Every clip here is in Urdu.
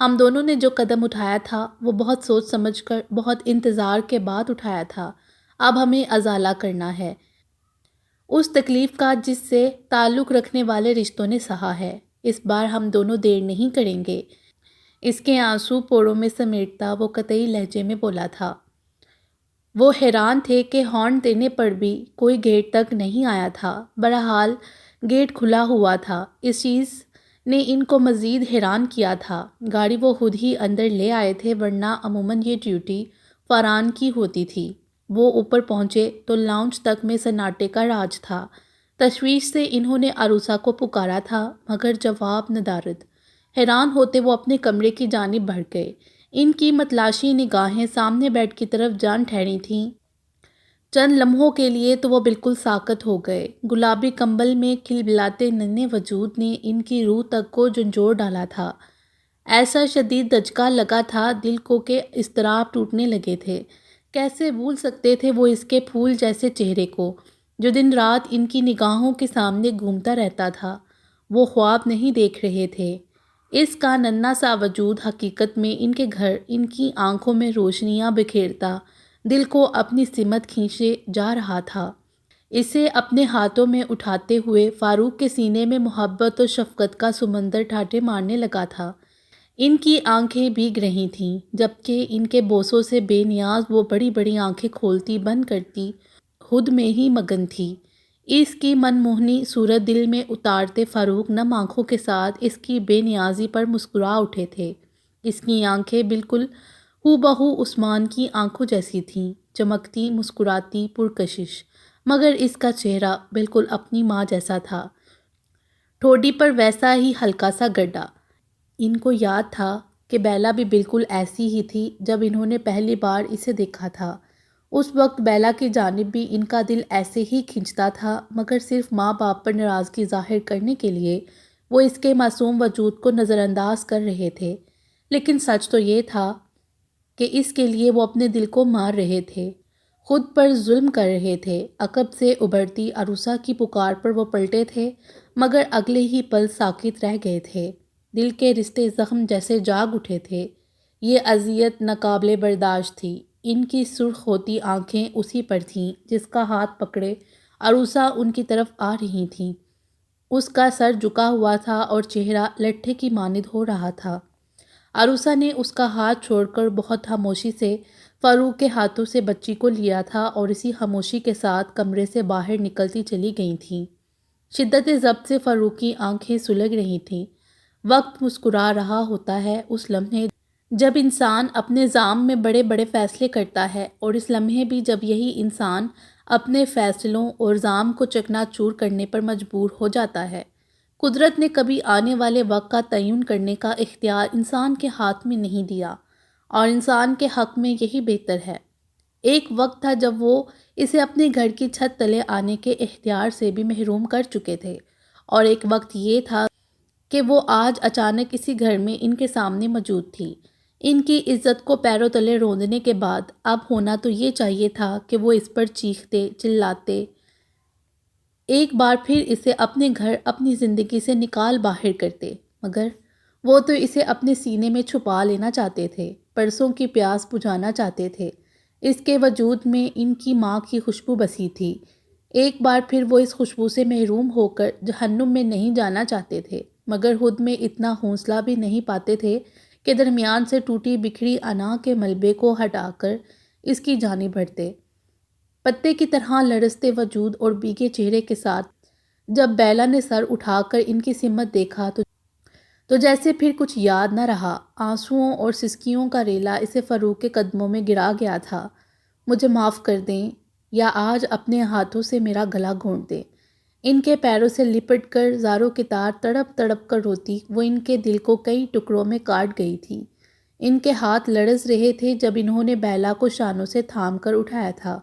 ہم دونوں نے جو قدم اٹھایا تھا وہ بہت سوچ سمجھ کر، بہت انتظار کے بعد اٹھایا تھا۔ اب ہمیں ازالہ کرنا ہے اس تکلیف کا جس سے تعلق رکھنے والے رشتوں نے سہا ہے۔ اس بار ہم دونوں دیر نہیں کریں گے۔ اس کے آنسو پوروں میں سمیٹتا وہ قطعی لہجے میں بولا تھا۔ وہ حیران تھے کہ ہارن دینے پر بھی کوئی گیٹ تک نہیں آیا تھا۔ بہرحال گیٹ کھلا ہوا تھا۔ اس چیز نے ان کو مزید حیران کیا تھا۔ گاڑی وہ خود ہی اندر لے آئے تھے، ورنہ عموماً یہ ڈیوٹی فاران کی ہوتی تھی۔ وہ اوپر پہنچے تو لاؤنج تک میں سناٹے کا راج تھا۔ تشویش سے انہوں نے عروسہ کو پکارا تھا، مگر جواب ندارد۔ حیران ہوتے وہ اپنے کمرے کی جانب بڑھ گئے۔ ان کی متلاشی نگاہیں سامنے بیڈ کی طرف جان ٹھہری تھیں۔ چند لمحوں کے لیے تو وہ بالکل ساکت ہو گئے۔ گلابی کمبل میں کھلبلاتے ننھے وجود نے ان کی روح تک کو جھنجھوڑ ڈالا تھا۔ ایسا شدید دھچکا لگا تھا دل کو کہ اضطراب ٹوٹنے لگے تھے۔ کیسے بھول سکتے تھے وہ اس کے پھول جیسے چہرے کو، جو دن رات ان کی نگاہوں کے سامنے گھومتا رہتا تھا۔ وہ خواب نہیں دیکھ رہے تھے۔ اس کا ننھا سا وجود حقیقت میں ان کے گھر، ان کی آنکھوں میں روشنیاں بکھیرتا دل کو اپنی سمت کھینچے جا رہا تھا۔ اسے اپنے ہاتھوں میں اٹھاتے ہوئے فاروق کے سینے میں محبت اور شفقت کا سمندر ٹھاٹھے مارنے لگا تھا۔ ان کی آنکھیں بھیگ رہی تھیں، جبکہ ان کے بوسوں سے بے نیاز وہ بڑی بڑی آنکھیں کھولتی بند کرتی خود میں ہی مگن تھی۔ اس کی من موہنی صورت دل میں اتارتے فاروق نم آنکھوں کے ساتھ اس کی بے نیازی پر مسکرا اٹھے تھے۔ اس کی آنکھیں بالکل ہو بہو عثمان کی آنکھوں جیسی تھیں، چمکتی، مسکراتی، پرکشش، مگر اس کا چہرہ بالکل اپنی ماں جیسا تھا، ٹھوڑی پر ویسا ہی ہلکا سا گڈھا۔ ان کو یاد تھا کہ بیلا بھی بالکل ایسی ہی تھی جب انہوں نے پہلی بار اسے دیکھا تھا۔ اس وقت بیلا کی جانب بھی ان کا دل ایسے ہی کھنچتا تھا، مگر صرف ماں باپ پر ناراضگی ظاہر کرنے کے لیے وہ اس کے معصوم وجود کو نظر انداز کر رہے تھے۔ لیکن سچ تو یہ تھا کہ اس کے لیے وہ اپنے دل کو مار رہے تھے، خود پر ظلم کر رہے تھے۔ عقب سے ابھرتی عروسہ کی پکار پر وہ پلٹے تھے، مگر اگلے ہی پل ساکت رہ گئے تھے۔ دل کے رشتے زخم جیسے جاگ اٹھے تھے۔ یہ اذیت ناقابل برداشت تھی۔ ان کی سرخ ہوتی آنکھیں اسی پر تھیں جس کا ہاتھ پکڑے عروسہ ان کی طرف آ رہی تھیں۔ اس کا سر جھکا ہوا تھا اور چہرہ لٹھے کی مانند ہو رہا تھا۔ عروسہ نے اس کا ہاتھ چھوڑ کر بہت خاموشی سے فاروق کے ہاتھوں سے بچی کو لیا تھا اور اسی خاموشی کے ساتھ کمرے سے باہر نکلتی چلی گئی تھیں۔ شدت ضبط سے فاروق کی آنکھیں سلگ رہی تھیں۔ وقت مسکرا رہا ہوتا ہے اس لمحے جب انسان اپنے ذام میں بڑے بڑے فیصلے کرتا ہے، اور اس لمحے بھی جب یہی انسان اپنے فیصلوں اور ذام کو چکنا چور کرنے پر مجبور ہو جاتا ہے۔ قدرت نے کبھی آنے والے وقت کا تعین کرنے کا اختیار انسان کے ہاتھ میں نہیں دیا، اور انسان کے حق میں یہی بہتر ہے۔ ایک وقت تھا جب وہ اسے اپنے گھر کی چھت تلے آنے کے اختیار سے بھی محروم کر چکے تھے، اور ایک وقت یہ تھا کہ وہ آج اچانک اسی گھر میں ان کے سامنے موجود تھی۔ ان کی عزت کو پیروں تلے روندنے کے بعد اب ہونا تو یہ چاہیے تھا کہ وہ اس پر چیختے، چلاتے، ایک بار پھر اسے اپنے گھر، اپنی زندگی سے نکال باہر کرتے، مگر وہ تو اسے اپنے سینے میں چھپا لینا چاہتے تھے، برسوں کی پیاس بجھانا چاہتے تھے۔ اس کے وجود میں ان کی ماں کی خوشبو بسی تھی۔ ایک بار پھر وہ اس خوشبو سے محروم ہو کر جہنم میں نہیں جانا چاہتے تھے، مگر خود میں اتنا حوصلہ بھی نہیں پاتے تھے کہ درمیان سے ٹوٹی بکھری انا کے ملبے کو ہٹا کر اس کی جانب بڑھتے۔ پتے کی طرح لرزتے وجود اور بھیگے چہرے کے ساتھ جب بیلا نے سر اٹھا کر ان کی سمت دیکھا تو جیسے پھر کچھ یاد نہ رہا۔ آنسوؤں اور سسکیوں کا ریلا اسے فاروق کے قدموں میں گرا گیا تھا۔ مجھے معاف کر دیں، یا آج اپنے ہاتھوں سے میرا گلا گھونٹ دیں۔ ان کے پیروں سے لپٹ کر زاروں کی تار تڑپ تڑپ کر روتی وہ ان کے دل کو کئی ٹکڑوں میں کاٹ گئی تھی۔ ان کے ہاتھ لرز رہے تھے جب انہوں نے بیلا کو شانوں سے تھام کر اٹھایا تھا۔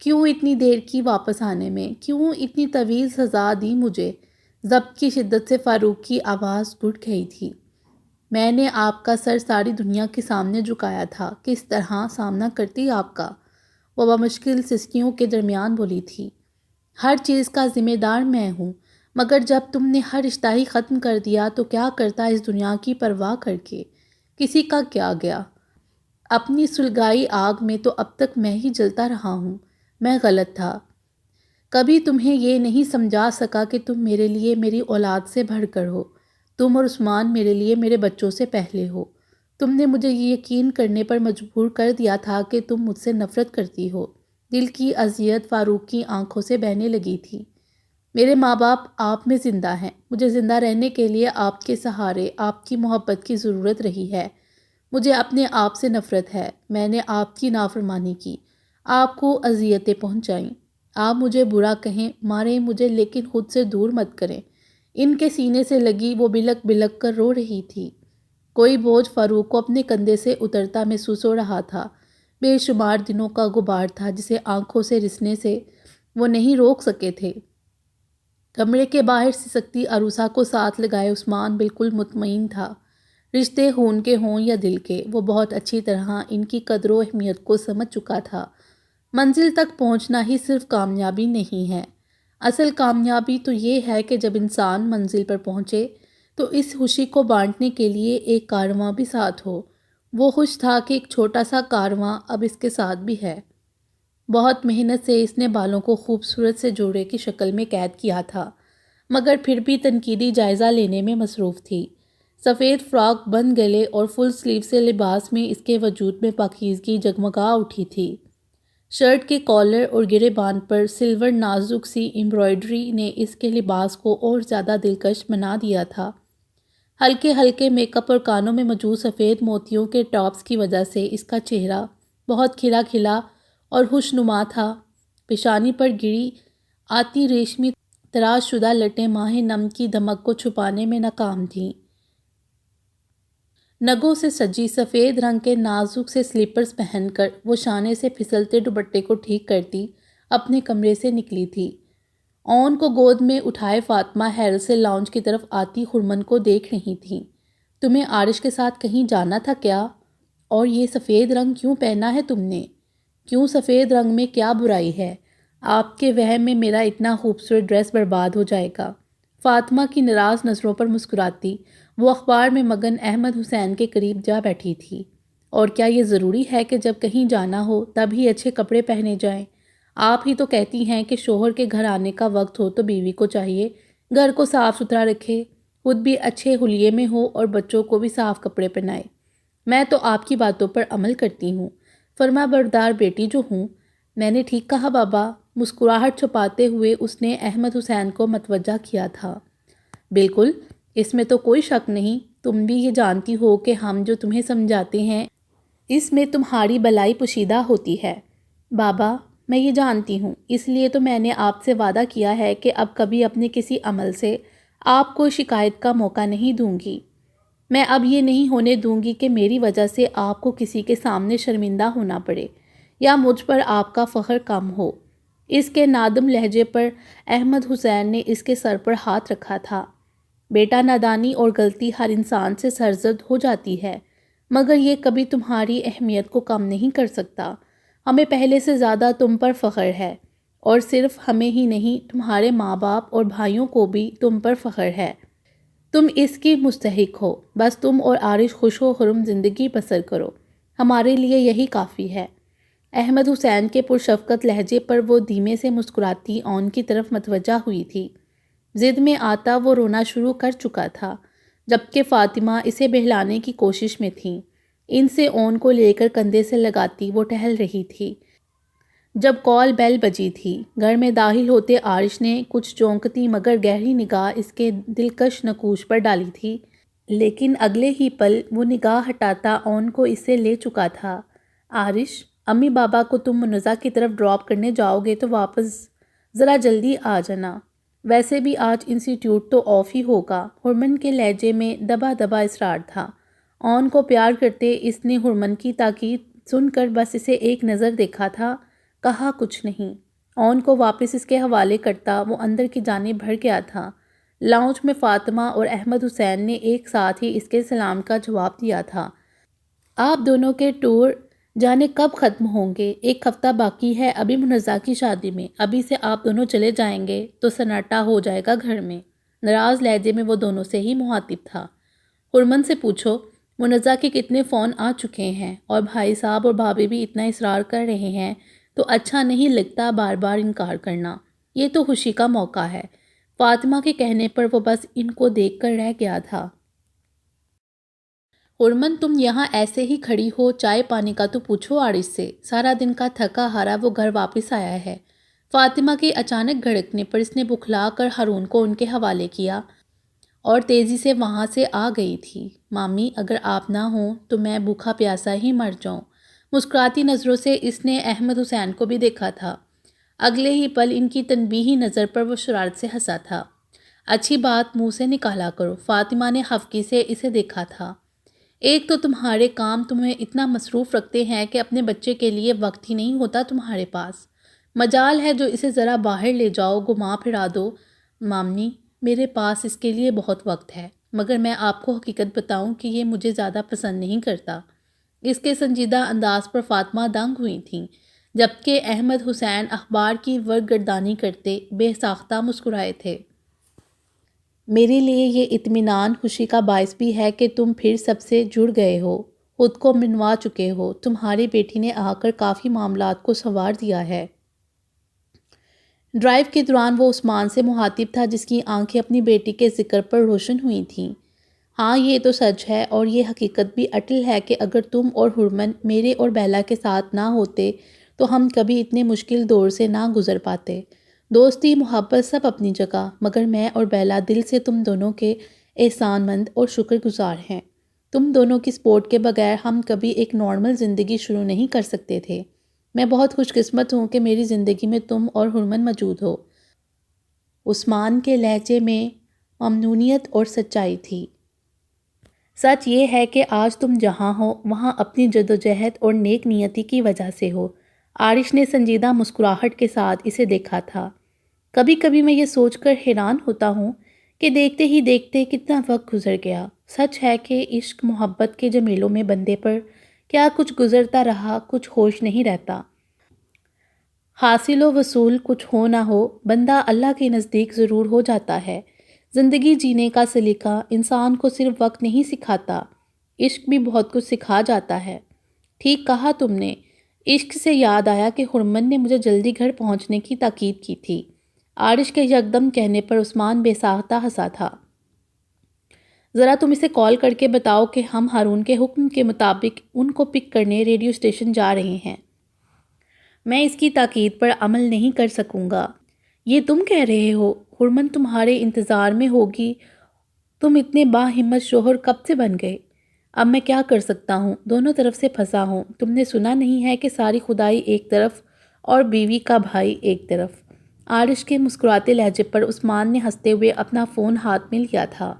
کیوں اتنی دیر کی واپس آنے میں؟ کیوں اتنی طویل سزا دی مجھے؟ ضبط کی شدت سے فاروق کی آواز گھٹ گئی تھی۔ میں نے آپ کا سر ساری دنیا کے سامنے جھکایا تھا، کس طرح سامنا کرتی آپ کا؟ وہ بمشکل سسکیوں کے درمیان بولی تھی۔ ہر چیز کا ذمہ دار میں ہوں، مگر جب تم نے ہر رشتہ ہی ختم کر دیا تو کیا کرتا اس دنیا کی پرواہ کر کے؟ کسی کا کیا گیا؟ اپنی سلگائی آگ میں تو اب تک میں ہی جلتا رہا ہوں۔ میں غلط تھا، کبھی تمہیں یہ نہیں سمجھا سکا کہ تم میرے لیے میری اولاد سے بڑھ کر ہو۔ تم اور عثمان میرے لیے میرے بچوں سے پہلے ہو۔ تم نے مجھے یہ یقین کرنے پر مجبور کر دیا تھا کہ تم مجھ سے نفرت کرتی ہو۔ دل کی اذیت فاروق کی آنکھوں سے بہنے لگی تھی۔ میرے ماں باپ آپ میں زندہ ہیں، مجھے زندہ رہنے کے لیے آپ کے سہارے، آپ کی محبت کی ضرورت رہی ہے۔ مجھے اپنے آپ سے نفرت ہے، میں نے آپ کی نافرمانی کی، آپ کو اذیتیں پہنچائیں۔ آپ مجھے برا کہیں، ماریں مجھے، لیکن خود سے دور مت کریں۔ ان کے سینے سے لگی وہ بلک بلک کر رو رہی تھی۔ کوئی بوجھ فاروق کو اپنے کندھے سے اترتا محسوس ہو رہا تھا۔ بے شمار دنوں کا غبار تھا جسے آنکھوں سے رسنے سے وہ نہیں روک سکے تھے۔ کمرے کے باہر سسکتی عروسہ کو ساتھ لگائے عثمان بالکل مطمئن تھا۔ رشتے خون کے ہوں یا دل کے، وہ بہت اچھی طرح ان کی قدر و اہمیت کو سمجھ چکا تھا۔ منزل تک پہنچنا ہی صرف کامیابی نہیں ہے، اصل کامیابی تو یہ ہے کہ جب انسان منزل پر پہنچے تو اس خوشی کو بانٹنے کے لیے ایک کارواں بھی ساتھ ہو۔ وہ خوش تھا کہ ایک چھوٹا سا کارواں اب اس کے ساتھ بھی ہے۔ بہت محنت سے اس نے بالوں کو خوبصورت سے جوڑے کی شکل میں قید کیا تھا، مگر پھر بھی تنقیدی جائزہ لینے میں مصروف تھی۔ سفید فراک بند گلے اور فل سلیو سے لباس میں اس کے وجود میں پاکیزگی جگمگا اٹھی تھی۔ شرٹ کے کالر اور گریبان پر سلور نازک سی امبرائڈری نے اس کے لباس کو اور زیادہ دلکش بنا دیا تھا۔ ہلکے ہلکے میک اپ اور کانوں میں موجود سفید موتیوں کے ٹاپس کی وجہ سے اس کا چہرہ بہت کھلا کھلا اور خوشنما تھا۔ پیشانی پر گری آتی ریشمی تراش شدہ لٹیں ماہ نم کی دمک کو چھپانے میں ناکام تھیں۔ نگوں سے سجی سفید رنگ کے نازک سے سلیپرز پہن کر وہ شانے سے پھسلتے دوپٹے کو ٹھیک کرتی اپنے کمرے سے نکلی تھی۔ اون کو گود میں اٹھائے فاطمہ حیرت سے لاؤنج کی طرف آتی خرمن کو دیکھ رہی تھیں۔ تمہیں عارش کے ساتھ کہیں جانا تھا کیا؟ اور یہ سفید رنگ کیوں پہنا ہے تم نے؟ کیوں سفید رنگ میں کیا برائی ہے؟ آپ کے وہم میں میرا اتنا خوبصورت ڈریس برباد ہو جائے گا۔ فاطمہ کی ناراض نظروں پر مسکراتی وہ اخبار میں مگن احمد حسین کے قریب جا بیٹھی تھی۔ اور کیا یہ ضروری ہے کہ جب کہیں جانا ہو تب ہی اچھے کپڑے پہنے جائیں؟ آپ ہی تو کہتی ہیں کہ شوہر کے گھر آنے کا وقت ہو تو بیوی کو چاہیے گھر کو صاف ستھرا رکھے، خود بھی اچھے حلیے میں ہو اور بچوں کو بھی صاف کپڑے پہنائے۔ میں تو آپ کی باتوں پر عمل کرتی ہوں، فرما بردار بیٹی جو ہوں۔ میں نے ٹھیک کہا بابا؟ مسکراہٹ چھپاتے ہوئے اس نے احمد حسین کو متوجہ کیا تھا۔ بالکل، اس میں تو کوئی شک نہیں۔ تم بھی یہ جانتی ہو کہ ہم جو تمہیں سمجھاتے ہیں اس میں تمہاری بلائی پوشیدہ ہوتی ہے۔ بابا، میں یہ جانتی ہوں، اس لیے تو میں نے آپ سے وعدہ کیا ہے کہ اب کبھی اپنے کسی عمل سے آپ کو شکایت کا موقع نہیں دوں گی۔ میں اب یہ نہیں ہونے دوں گی کہ میری وجہ سے آپ کو کسی کے سامنے شرمندہ ہونا پڑے یا مجھ پر آپ کا فخر کم ہو۔ اس کے نادم لہجے پر احمد حسین نے اس کے سر پر ہاتھ رکھا تھا۔ بیٹا، نادانی اور غلطی ہر انسان سے سرزد ہو جاتی ہے، مگر یہ کبھی تمہاری اہمیت کو کم نہیں کر سکتا۔ ہمیں پہلے سے زیادہ تم پر فخر ہے، اور صرف ہمیں ہی نہیں، تمہارے ماں باپ اور بھائیوں کو بھی تم پر فخر ہے۔ تم اس کی مستحق ہو، بس تم اور عارش خوش و خرم زندگی بسر کرو، ہمارے لیے یہی کافی ہے۔ احمد حسین کے پرشفقت لہجے پر وہ دھیمے سے مسکراتی اون کی طرف متوجہ ہوئی تھی۔ ضد میں آتا وہ رونا شروع کر چکا تھا، جبکہ فاطمہ اسے بہلانے کی کوشش میں تھیں۔ ان سے اون کو لے کر کندھے سے لگاتی وہ ٹہل رہی تھی۔ جب کال بیل بجی تھی، گھر میں داخل ہوتے عارش نے کچھ چونکتی مگر گہری نگاہ اس کے دلکش نقوش پر ڈالی تھی، لیکن اگلے ہی پل وہ نگاہ ہٹاتا اون کو اس سے لے چکا تھا۔ عارش، امی بابا کو تم منزہ کی طرف ڈراپ کرنے جاؤ گے تو واپس ذرا جلدی آ جانا، ویسے بھی آج انسٹیٹیوٹ تو آف ہی ہوگا۔ ہرمن کے لہجے میں دبا دبا اصرار تھا۔ اون کو پیار کرتے اس نے ہرمن کی تاکید سن کر بس اسے ایک نظر دیکھا تھا، کہا کچھ نہیں۔ اون کو واپس اس کے حوالے کرتا وہ اندر کی جانب بڑھ گیا تھا۔ لاؤنج میں فاطمہ اور احمد حسین نے ایک ساتھ ہی اس کے سلام کا جواب دیا تھا۔ آپ دونوں کے ٹور جانے کب ختم ہوں گے؟ ایک ہفتہ باقی ہے ابھی منزہ کی شادی میں، ابھی سے آپ دونوں چلے جائیں گے تو سناٹا ہو جائے گا گھر میں۔ ناراض لہجے میں وہ دونوں سے ہی مخاطب تھا۔ ہرمن سے پوچھو، منزہ کے کتنے فون آ چکے ہیں اور بھائی صاحب اور بھابھی بھی اتنا اصرار کر رہے ہیں تو اچھا نہیں لگتا بار بار انکار کرنا۔ یہ تو خوشی کا موقع ہے۔ فاطمہ کے کہنے پر وہ بس ان کو دیکھ کر رہ گیا تھا۔ ہرمن تم یہاں ایسے ہی کھڑی ہو، چائے پانی کا تو پوچھو عارش سے، سارا دن کا تھکا ہارا وہ گھر واپس آیا ہے۔ فاطمہ کے اچانک گھڑکنے پر اس نے بکھلا کر ہارون کو ان کے حوالے کیا اور تیزی سے وہاں سے آ گئی تھی۔ مامی اگر آپ نہ ہوں تو میں بھوکا پیاسا ہی مر جاؤں۔ مسکراتی نظروں سے اس نے احمد حسین کو بھی دیکھا تھا۔ اگلے ہی پل ان کی تنبیہی نظر پر وہ شرارت سے ہنسا تھا۔ اچھی بات منہ سے نکالا کرو۔ فاطمہ نے خفگی سے اسے دیکھا تھا۔ ایک تو تمہارے کام تمہیں اتنا مصروف رکھتے ہیں کہ اپنے بچے کے لیے وقت ہی نہیں ہوتا تمہارے پاس۔ مجال ہے جو اسے ذرا باہر لے جاؤ، گھما پھرا دو۔ مامی میرے پاس اس کے لیے بہت وقت ہے، مگر میں آپ کو حقیقت بتاؤں کہ یہ مجھے زیادہ پسند نہیں کرتا۔ اس کے سنجیدہ انداز پر فاطمہ دنگ ہوئی تھیں، جبکہ احمد حسین اخبار کی ورق گردانی کرتے بے ساختہ مسکرائے تھے۔ میرے لیے یہ اطمینان خوشی کا باعث بھی ہے کہ تم پھر سب سے جڑ گئے ہو، خود کو منوا چکے ہو۔ تمہاری بیٹی نے آ کر کافی معاملات کو سنوار دیا ہے۔ ڈرائیو کے دوران وہ عثمان سے مخاطب تھا، جس کی آنکھیں اپنی بیٹی کے ذکر پر روشن ہوئی تھیں۔ ہاں یہ تو سچ ہے اور یہ حقیقت بھی اٹل ہے کہ اگر تم اور ہرمن میرے اور بیلا کے ساتھ نہ ہوتے تو ہم کبھی اتنے مشکل دور سے نہ گزر پاتے۔ دوستی محبت سب اپنی جگہ، مگر میں اور بیلا دل سے تم دونوں کے احسان مند اور شکر گزار ہیں۔ تم دونوں کی سپورٹ کے بغیر ہم کبھی ایک نارمل زندگی شروع نہیں کر سکتے تھے۔ میں بہت خوش قسمت ہوں کہ میری زندگی میں تم اور ہرمن موجود ہو۔ عثمان کے لہجے میں ممنونیت اور سچائی تھی۔ سچ یہ ہے کہ آج تم جہاں ہو وہاں اپنی جدوجہد اور نیک نیتی کی وجہ سے ہو۔ عارش نے سنجیدہ مسکراہٹ کے ساتھ اسے دیکھا تھا۔ کبھی کبھی میں یہ سوچ کر حیران ہوتا ہوں کہ دیکھتے ہی دیکھتے کتنا وقت گزر گیا۔ سچ ہے کہ عشق محبت کے جمیلوں میں بندے پر کیا کچھ گزرتا رہا، کچھ ہوش نہیں رہتا۔ حاصل و وصول کچھ ہو نہ ہو، بندہ اللہ کے نزدیک ضرور ہو جاتا ہے۔ زندگی جینے کا سلیقہ انسان کو صرف وقت نہیں سکھاتا، عشق بھی بہت کچھ سکھا جاتا ہے۔ ٹھیک کہا تم نے۔ عشق سے یاد آیا کہ ہرمن نے مجھے جلدی گھر پہنچنے کی تاکید کی تھی۔ عارش کے یکدم کہنے پر عثمان بے ساختہ ہنسا تھا۔ ذرا تم اسے کال کر کے بتاؤ کہ ہم ہارون کے حکم کے مطابق ان کو پک کرنے ریڈیو اسٹیشن جا رہے ہیں۔ میں اس کی تاکید پر عمل نہیں کر سکوں گا۔ یہ تم کہہ رہے ہو؟ ہرمن تمہارے انتظار میں ہوگی۔ تم اتنے باہمت شوہر کب سے بن گئے؟ اب میں کیا کر سکتا ہوں؟ دونوں طرف سے پھنسا ہوں۔ تم نے سنا نہیں ہے کہ ساری خدائی ایک طرف اور بیوی کا بھائی ایک طرف؟ عارش کے مسکراتے لہجے پر عثمان نے ہنستے ہوئے اپنا فون ہاتھ میں لیا تھا۔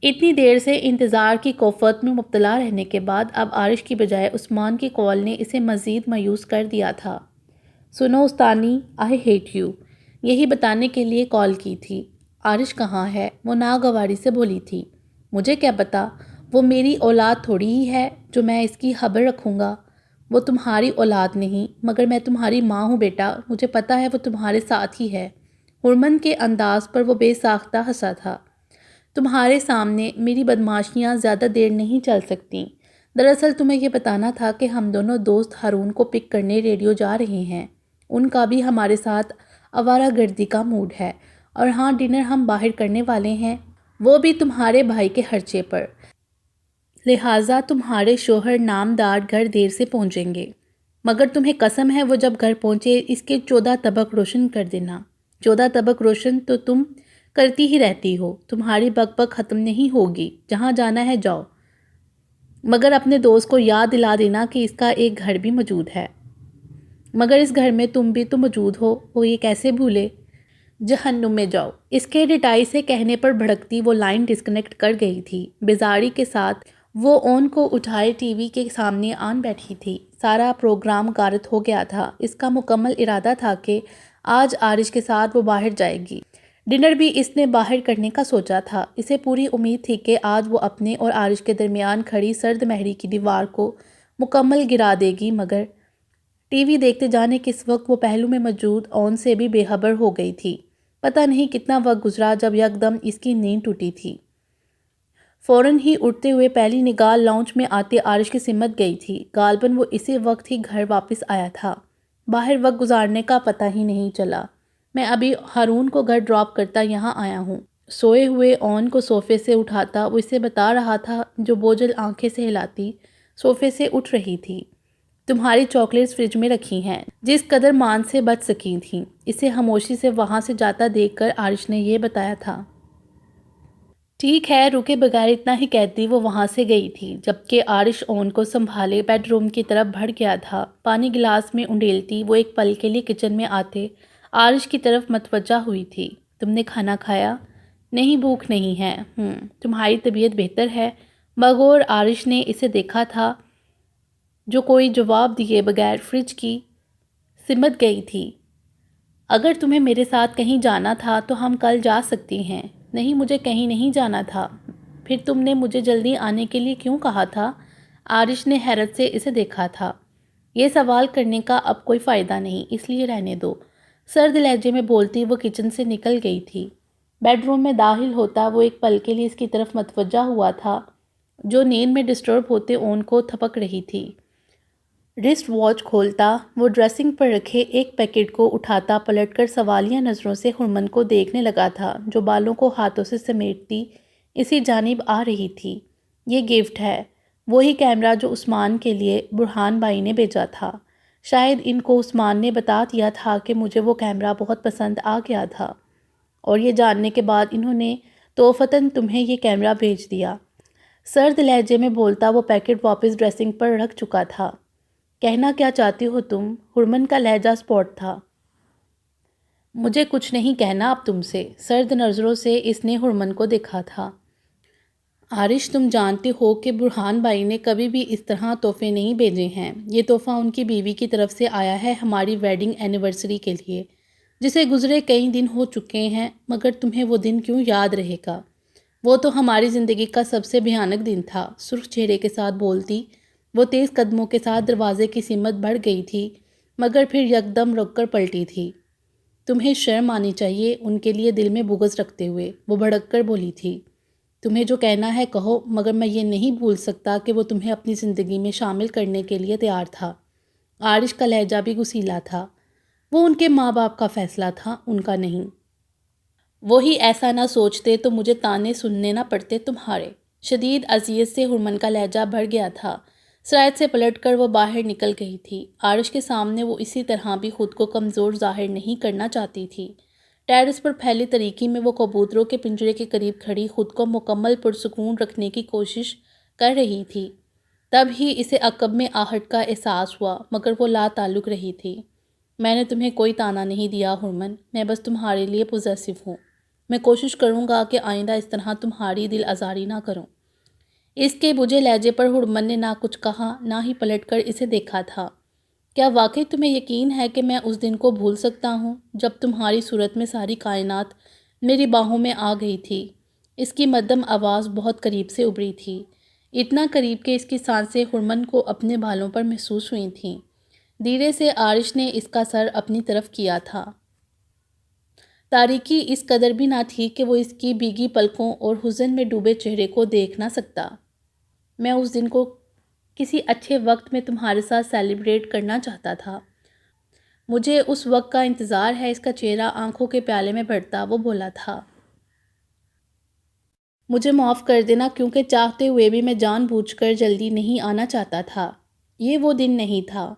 اتنی دیر سے انتظار کی کوفت میں مبتلا رہنے کے بعد اب عارش کی بجائے عثمان کی کال نے اسے مزید مایوس کر دیا تھا۔ سنو استانی، آئی ہیٹ یو، یہی بتانے کے لیے کال کی تھی۔ عارش کہاں ہے؟ وہ ناگواری سے بولی تھی۔ مجھے کیا پتا، وہ میری اولاد تھوڑی ہی ہے جو میں اس کی خبر رکھوں گا۔ وہ تمہاری اولاد نہیں، مگر میں تمہاری ماں ہوں بیٹا، مجھے پتا ہے وہ تمہارے ساتھ ہی ہے۔ ہرمن کے انداز پر وہ بے ساختہ ہنسا تھا۔ تمہارے سامنے میری بدمعاشیاں زیادہ دیر نہیں چل سکتیں۔ دراصل تمہیں یہ بتانا تھا کہ ہم دونوں دوست ہارون کو پک کرنے ریڈیو جا رہے ہیں۔ ان کا بھی ہمارے ساتھ آوارہ گردی کا موڈ ہے، اور ہاں ڈنر ہم باہر کرنے والے ہیں، وہ بھی تمہارے بھائی کے خرچے پر، لہٰذا تمہارے شوہر نامدار گھر دیر سے پہنچیں گے۔ مگر تمہیں قسم ہے وہ جب گھر پہنچے اس کے 14 طبق روشن کر دینا۔ 14 طبق روشن تو تم کرتی ہی رہتی ہو، تمہاری بک بک ختم نہیں ہوگی، جہاں جانا ہے جاؤ، مگر اپنے دوست کو یاد دلا دینا کہ اس کا ایک گھر بھی موجود ہے۔ مگر اس گھر میں تم بھی تو موجود ہو، وہ یہ کیسے بھولے؟ جہنم میں جاؤ۔ اس کے ڈٹائی سے کہنے پر بھڑکتی وہ لائن ڈسکنیکٹ کر گئی تھی۔ بیزاری کے ساتھ وہ اون کو اٹھائے ٹی وی کے سامنے آن بیٹھی تھی۔ سارا پروگرام غارت ہو گیا تھا۔ اس کا مکمل ارادہ تھا کہ آج عارش کے ساتھ وہ باہر جائے گی۔ ڈنر بھی اس نے باہر کرنے کا سوچا تھا۔ اسے پوری امید تھی کہ آج وہ اپنے اور عارش کے درمیان کھڑی سرد مہری کی دیوار کو مکمل گرا دے گی، مگر ٹی وی دیکھتے جانے کس وقت وہ پہلو میں موجود اون سے بھی بے خبر ہو گئی تھی۔ پتہ نہیں کتنا وقت گزرا جب یکدم اس کی نیند ٹوٹی تھی۔ فوراً ہی اٹھتے ہوئے پہلی نگاہ لاؤنج میں آتے عارش کی سمت گئی تھی۔ غالباً وہ اسی وقت ہی گھر واپس آیا تھا۔ باہر وقت گزارنے کا پتہ ہی نہیں چلا۔ میں ابھی ہارون کو گھر ڈراپ کرتا یہاں آیا ہوں۔ سوئے ہوئے اون کو صوفے سے اٹھاتا وہ اسے بتا رہا تھا، جو بوجھل آنکھیں سے ہلاتی صوفے سے اٹھ رہی تھی۔ تمہاری چاکلیٹس فریج میں رکھی ہیں، جس قدر مان سے بچ سکی تھیں۔ اسے خاموشی سے وہاں سے جاتا دیکھ کر عارش نے یہ بتایا تھا۔ ٹھیک ہے، رکے بغیر اتنا ہی کہتی وہ وہاں سے گئی تھی، جبکہ عارش اون کو سنبھالے بیڈ روم کی طرف بڑھ گیا تھا۔ پانی گلاس میں انڈیلتی وہ ایک پل کے لیے کچن میں آتے عارش کی طرف متوجہ ہوئی تھی۔ تم نے کھانا کھایا؟ نہیں، بھوک نہیں ہے۔ تمہاری طبیعت بہتر ہے؟ بغور عارش نے اسے دیکھا تھا، جو کوئی جواب دیے بغیر فریج کی سمت گئی تھی۔ اگر تمہیں میرے ساتھ کہیں جانا تھا تو ہم کل جا سکتی ہیں۔ نہیں، مجھے کہیں نہیں جانا تھا۔ پھر تم نے مجھے جلدی آنے کے لیے کیوں کہا تھا؟ عارش نے حیرت سے اسے دیکھا تھا۔ یہ سوال کرنے کا اب کوئی فائدہ نہیں، اس لیے رہنے دو، سرد لہجے میں بولتی وہ کچن سے نکل گئی تھی۔ بیڈ روم میں داخل ہوتا وہ ایک پل کے لیے اس کی طرف متوجہ ہوا تھا، جو نیند میں ڈسٹرب ہوتے اون کو تھپک رہی تھی۔ رسٹ واچ کھولتا وہ ڈریسنگ پر رکھے ایک پیکٹ کو اٹھاتا پلٹ کر سوالیہ نظروں سے ہرمن کو دیکھنے لگا تھا، جو بالوں کو ہاتھوں سے سمیٹتی اسی جانب آ رہی تھی۔ یہ گفٹ ہے، وہی کیمرہ جو عثمان کے لیے برہان بھائی نے بھیجا تھا۔ شاید ان کو عثمان نے بتا دیا تھا کہ مجھے وہ کیمرہ بہت پسند آ گیا تھا، اور یہ جاننے کے بعد انہوں نے توفتاً تمہیں یہ کیمرہ بھیج دیا۔ سرد لہجے میں بولتا وہ پیکٹ واپس ڈریسنگ پر رکھ چکا تھا۔ کہنا کیا چاہتی ہو تم؟ ہرمن کا لہجہ اسپاٹ تھا۔ مجھے کچھ نہیں کہنا اب تم سے، سرد نظروں سے اس نے ہرمن کو دیکھا تھا۔ عارش، تم جانتے ہو کہ برہان بھائی نے کبھی بھی اس طرح تحفے نہیں بھیجے ہیں۔ یہ تحفہ ان کی بیوی کی طرف سے آیا ہے ہماری ویڈنگ اینیورسری کے لیے، جسے گزرے کئی دن ہو چکے ہیں، مگر تمہیں وہ دن کیوں یاد رہے گا؟ وہ تو ہماری زندگی کا سب سے بھیانک دن تھا، سرخ چہرے کے ساتھ بولتی وہ تیز قدموں کے ساتھ دروازے کی سمت بڑھ گئی تھی، مگر پھر یکدم رک کر پلٹی تھی۔ تمہیں شرم آنی چاہیے، ان کے لیے دل میں بغض رکھتے ہوئے وہ بھڑک کر بولی تھی۔ تمہیں جو کہنا ہے کہو، مگر میں یہ نہیں بھول سکتا کہ وہ تمہیں اپنی زندگی میں شامل کرنے کے لیے تیار تھا۔ عارش کا لہجہ بھی غصیلا تھا۔ وہ ان کے ماں باپ کا فیصلہ تھا، ان کا نہیں۔ وہی ایسا نہ سوچتے تو مجھے تانے سننے نہ پڑتے تمہارے۔ شدید اذیت سے ہرمن کا لہجہ بڑھ گیا تھا۔ سرائد سے پلٹ کر وہ باہر نکل گئی تھی۔ عارش کے سامنے وہ اسی طرح بھی خود کو کمزور ظاہر نہیں کرنا چاہتی تھی۔ ٹیرس پر پھیلی تاریکی میں وہ کبوتروں کے پنجرے کے قریب کھڑی خود کو مکمل پرسکون رکھنے کی کوشش کر رہی تھی۔ تب ہی اسے عقب میں آہٹ کا احساس ہوا، مگر وہ لا تعلق رہی تھی۔ میں نے تمہیں کوئی تانا نہیں دیا ہرمن، میں بس تمہارے لیے پوزیسو ہوں۔ میں کوشش کروں گا کہ آئندہ اس طرح تمہاری دل آزاری نہ کروں۔ اس کے بجھے لہجے پر ہرمن نے نہ کچھ کہا، نہ ہی پلٹ کر اسے دیکھا تھا۔ کیا واقعی تمہیں یقین ہے کہ میں اس دن کو بھول سکتا ہوں جب تمہاری صورت میں ساری کائنات میری باہوں میں آ گئی تھی؟ اس کی مدھم آواز بہت قریب سے ابھری تھی، اتنا قریب کہ اس کی سانسیں ہرمن کو اپنے بالوں پر محسوس ہوئی تھیں۔ دھیرے سے عارش نے اس کا سر اپنی طرف کیا تھا۔ تاریکی اس قدر بھی نہ تھی کہ وہ اس کی بھیگی پلکوں اور حزن میں ڈوبے چہرے کو دیکھ نہ سکتا۔ میں اس دن کو کسی اچھے وقت میں تمہارے ساتھ سیلیبریٹ کرنا چاہتا تھا۔ مجھے اس وقت کا انتظار ہے، اس کا چہرہ آنکھوں کے پیالے میں بھرتا وہ بولا تھا۔ مجھے معاف کر دینا، کیونکہ چاہتے ہوئے بھی میں جان بوجھ کر جلدی نہیں آنا چاہتا تھا۔ یہ وہ دن نہیں تھا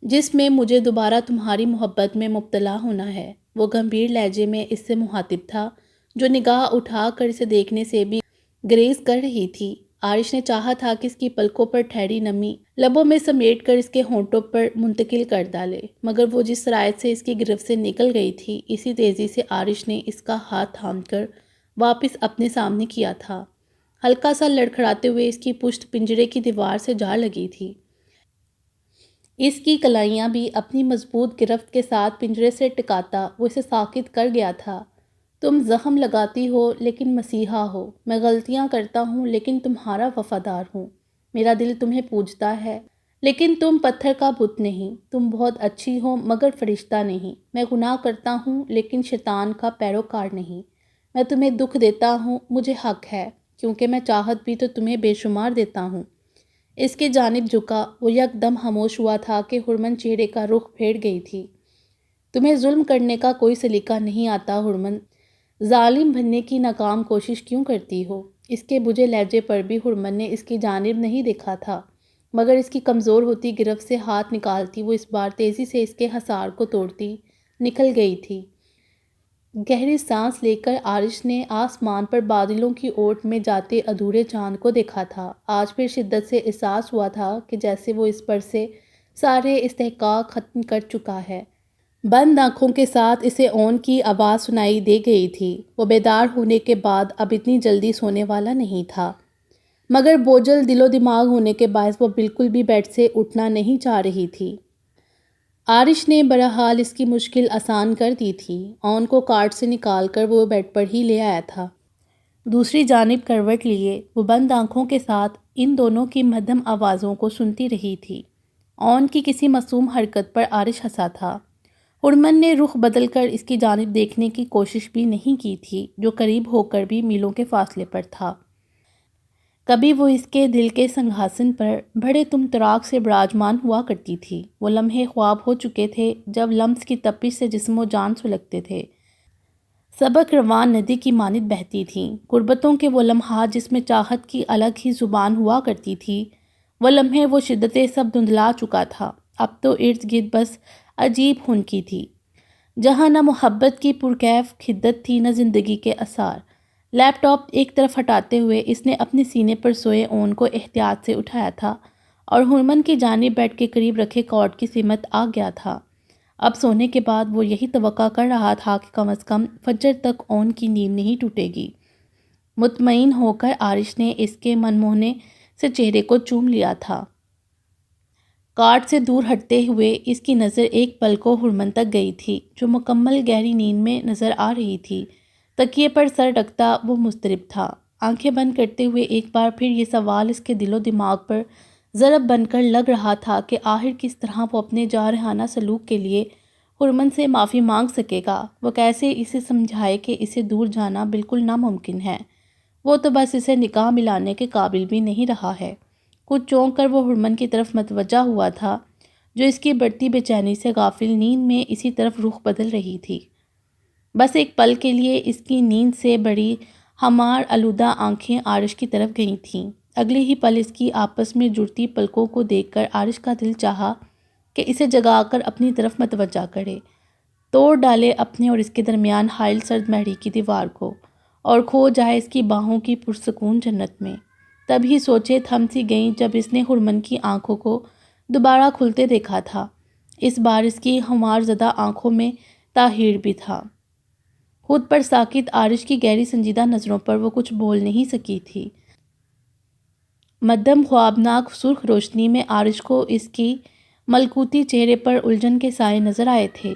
جس میں مجھے دوبارہ تمہاری محبت میں مبتلا ہونا ہے۔ وہ گمبھیر لہجے میں اس سے مخاطب تھا، جو نگاہ اٹھا کر اسے دیکھنے سے بھی گریز کر رہی تھی۔ عارش نے چاہا تھا کہ اس کی پلکوں پر ٹھہری نمی لبوں میں سمیٹ کر اس کے ہونٹوں پر منتقل کر ڈالے، مگر وہ جس سرعت سے اس کی گرفت سے نکل گئی تھی، اسی تیزی سے عارش نے اس کا ہاتھ تھام کر واپس اپنے سامنے کیا تھا۔ ہلکا سا لڑکھڑاتے ہوئے اس کی پشت پنجرے کی دیوار سے جا لگی تھی۔ اس کی کلائیاں بھی اپنی مضبوط گرفت کے ساتھ پنجرے سے ٹکاتا وہ اسے ساکت کر گیا تھا۔ تم زخم لگاتی ہو لیکن مسیحا ہو، میں غلطیاں کرتا ہوں لیکن تمہارا وفادار ہوں، میرا دل تمہیں پوجتا ہے لیکن تم پتھر کا بت نہیں، تم بہت اچھی ہو مگر فرشتہ نہیں، میں گناہ کرتا ہوں لیکن شیطان کا پیروکار نہیں، میں تمہیں دکھ دیتا ہوں، مجھے حق ہے، کیونکہ میں چاہت بھی تو تمہیں بے شمار دیتا ہوں۔ اس کی جانب جھکا، وہ یک دم خاموش ہوا تھا کہ ہرمن چہرے کا رخ پھیر گئی تھی۔ تمہیں ظلم کرنے کا کوئی سلیقہ نہیں آتا ہرمن، ظالم بننے کی ناکام کوشش کیوں کرتی ہو؟ اس کے بجھے لہجے پر بھی ہرمن نے اس کی جانب نہیں دیکھا تھا، مگر اس کی کمزور ہوتی گرفت سے ہاتھ نکالتی وہ اس بار تیزی سے اس کے حصار کو توڑتی نکل گئی تھی۔ گہری سانس لے کر عارش نے آسمان پر بادلوں کی اوٹ میں جاتے ادھورے چاند کو دیکھا تھا۔ آج پھر شدت سے احساس ہوا تھا کہ جیسے وہ اس پر سے سارے استحقاق ختم کر چکا ہے۔ بند آنکھوں کے ساتھ اسے اون کی آواز سنائی دے گئی تھی۔ وہ بیدار ہونے کے بعد اب اتنی جلدی سونے والا نہیں تھا، مگر بوجھل دل و دماغ ہونے کے باعث وہ بالکل بھی بیڈ سے اٹھنا نہیں چاہ رہی تھی۔ عارش نے بہرحال اس کی مشکل آسان کر دی تھی۔ اون کو کارٹ سے نکال کر وہ بیڈ پر ہی لے آیا تھا۔ دوسری جانب کروٹ لیے وہ بند آنکھوں کے ساتھ ان دونوں کی مدھم آوازوں کو سنتی رہی تھی۔ اون کی کسی معصوم حرکت پر عارش ہنسا تھا۔ ہرمن نے رخ بدل کر اس کی جانب دیکھنے کی کوشش بھی نہیں کی تھی، جو قریب ہو کر بھی میلوں کے فاصلے پر تھا۔ کبھی وہ اس کے دل کے سنگھاسن پر بڑے طمطراق سے براجمان ہوا کرتی تھی۔ وہ لمحے خواب ہو چکے تھے جب لمس کی تپش سے جسم و جان سلگتے تھے، سبک روان ندی کی مانند بہتی تھیں۔ غربتوں کے وہ لمحات جس میں چاہت کی الگ ہی زبان ہوا کرتی تھی، وہ لمحے وہ شدت سب دھندلا چکا تھا۔ اب تو ارد گرد بس عجیب خنکی تھی، جہاں نہ محبت کی پرکیف خدت تھی نہ زندگی کے آثار۔ لیپ ٹاپ ایک طرف ہٹاتے ہوئے اس نے اپنے سینے پر سوئے اون کو احتیاط سے اٹھایا تھا اور ہرمن کی جانب بیڈ کے قریب رکھے کارڈ کی سمت آ گیا تھا۔ اب سونے کے بعد وہ یہی توقع کر رہا تھا کہ کم از کم فجر تک اون کی نیند نہیں ٹوٹے گی۔ مطمئن ہو کر عارش نے اس کے منموہنے سے چہرے کو چوم لیا تھا۔ کارٹ سے دور ہٹتے ہوئے اس کی نظر ایک پل کو ہرمن تک گئی تھی، جو مکمل گہری نیند میں نظر آ رہی تھی۔ تکیے پر سر رکھتا وہ مضطرب تھا۔ آنکھیں بند کرتے ہوئے ایک بار پھر یہ سوال اس کے دل و دماغ پر ضرب بن کر لگ رہا تھا کہ آخر کس طرح وہ اپنے جارحانہ سلوک کے لیے ہرمن سے معافی مانگ سکے گا؟ وہ کیسے اسے سمجھائے کہ اسے دور جانا بالکل ناممکن ہے؟ وہ تو بس اسے نکاح ملانے کے قابل بھی نہیں رہا ہے۔ کچھ چونک کر وہ ہرمن کی طرف متوجہ ہوا تھا، جو اس کی بڑھتی بے چینی سے غافل نیند میں اسی طرف رخ بدل رہی تھی۔ بس ایک پل کے لیے اس کی نیند سے بڑی ہمار آلودہ آنکھیں عارش کی طرف گئی تھیں۔ اگلے ہی پل اس کی آپس میں جڑتی پلکوں کو دیکھ کر عارش کا دل چاہا کہ اسے جگا کر اپنی طرف متوجہ کرے، توڑ ڈالے اپنے اور اس کے درمیان حائل سرد مہری کی دیوار کو، اور کھو جائے اس کی باہوں کی پرسکون جنت میں۔ تب ہی سوچیں تھم سی گئیں جب اس نے ہرمن کی آنکھوں کو دوبارہ کھلتے دیکھا تھا۔ اس بار اس کی خمار زدہ آنکھوں میں تاحیر بھی تھا۔ خود پر ساکت عارش کی گہری سنجیدہ نظروں پر وہ کچھ بول نہیں سکی تھی۔ مدھم خوابناک سرخ روشنی میں عارش کو اس کی ملکوتی چہرے پر الجھن کے سائے نظر آئے تھے۔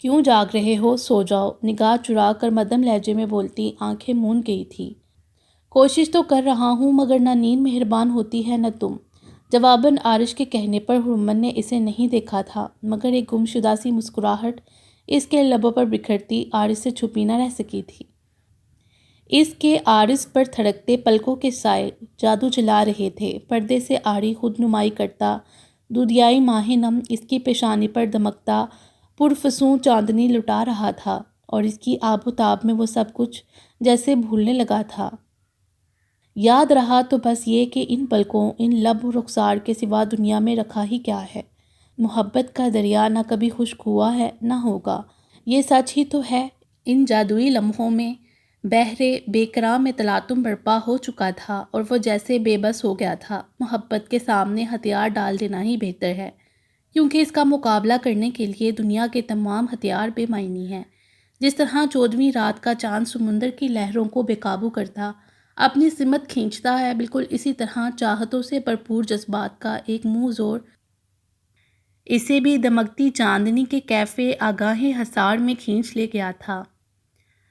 کیوں جاگ رہے ہو؟ سو جاؤ، نگاہ چرا کر مدھم لہجے میں بولتی آنکھیں موند گئی تھی۔ کوشش تو کر رہا ہوں مگر نہ نیند مہربان ہوتی ہے نہ تم۔ جواباً عارش کے کہنے پر ہرمن نے اسے نہیں دیکھا تھا، مگر ایک گمشدہ سی مسکراہٹ اس کے لبوں پر بکھرتی عارش سے چھپی نہ رہ سکی تھی۔ اس کے عارض پر تھڑکتے پلکوں کے سائے جادو چلا رہے تھے۔ پردے سے آڑی خود نمائی کرتا دودھیائی ماہ نم اس کی پیشانی پر دمکتا پرفسوں چاندنی لٹا رہا تھا، اور اس کی آب و تاب میں وہ سب کچھ جیسے بھولنے لگا تھا۔ یاد رہا تو بس یہ کہ ان پلکوں، ان لب و رخسار کے سوا دنیا میں رکھا ہی کیا ہے؟ محبت کا دریا نہ کبھی خشک ہوا ہے نہ ہوگا، یہ سچ ہی تو ہے۔ ان جادوئی لمحوں میں بحر بے کرام میں تلاطم برپا ہو چکا تھا اور وہ جیسے بے بس ہو گیا تھا۔ محبت کے سامنے ہتھیار ڈال دینا ہی بہتر ہے، کیونکہ اس کا مقابلہ کرنے کے لیے دنیا کے تمام ہتھیار بے معنی ہیں۔ جس طرح 14ویں رات کا چاند سمندر کی لہروں کو بے قابو کرتا اپنی سمت کھینچتا ہے، بالکل اسی طرح چاہتوں سے بھرپور جذبات کا ایک منہ زور اسے بھی دمکتی چاندنی کے کیف آگاہ حصار میں کھینچ لے گیا تھا۔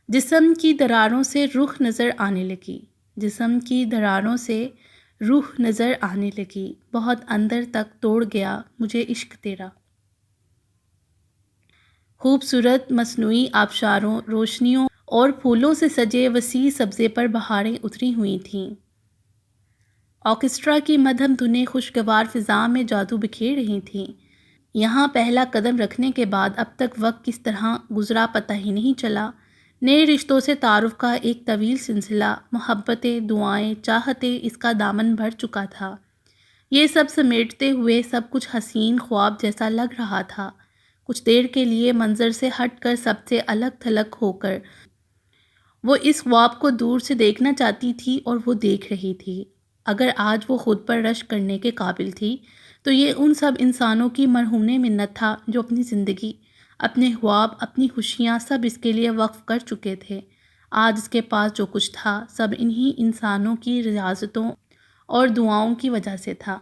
جسم کی دراروں سے روح نظر آنے لگی، جسم کی دراروں سے روح نظر آنے لگی، بہت اندر تک توڑ گیا مجھے عشق تیرا۔ خوبصورت مصنوعی آبشاروں، روشنیوں اور پھولوں سے سجے وسیع سبزے پر بہاریں اتری ہوئی تھیں۔ آرکیسٹرا کی مدھم دھنیں خوشگوار فضا میں جادو بکھیر رہی تھیں۔ یہاں پہلا قدم رکھنے کے بعد اب تک وقت کس طرح گزرا پتہ ہی نہیں چلا۔ نئے رشتوں سے تعارف کا ایک طویل سلسلہ، محبتیں، دعائیں، چاہتیں اس کا دامن بھر چکا تھا۔ یہ سب سمیٹتے ہوئے سب کچھ حسین خواب جیسا لگ رہا تھا۔ کچھ دیر کے لیے منظر سے ہٹ کر، سب سے الگ تھلگ ہو کر وہ اس خواب کو دور سے دیکھنا چاہتی تھی، اور وہ دیکھ رہی تھی۔ اگر آج وہ خود پر رشک کرنے کے قابل تھی تو یہ ان سب انسانوں کی مرہون منت تھا جو اپنی زندگی، اپنے خواب، اپنی خوشیاں سب اس کے لیے وقف کر چکے تھے۔ آج اس کے پاس جو کچھ تھا سب انہی انسانوں کی ریاضتوں اور دعاؤں کی وجہ سے تھا۔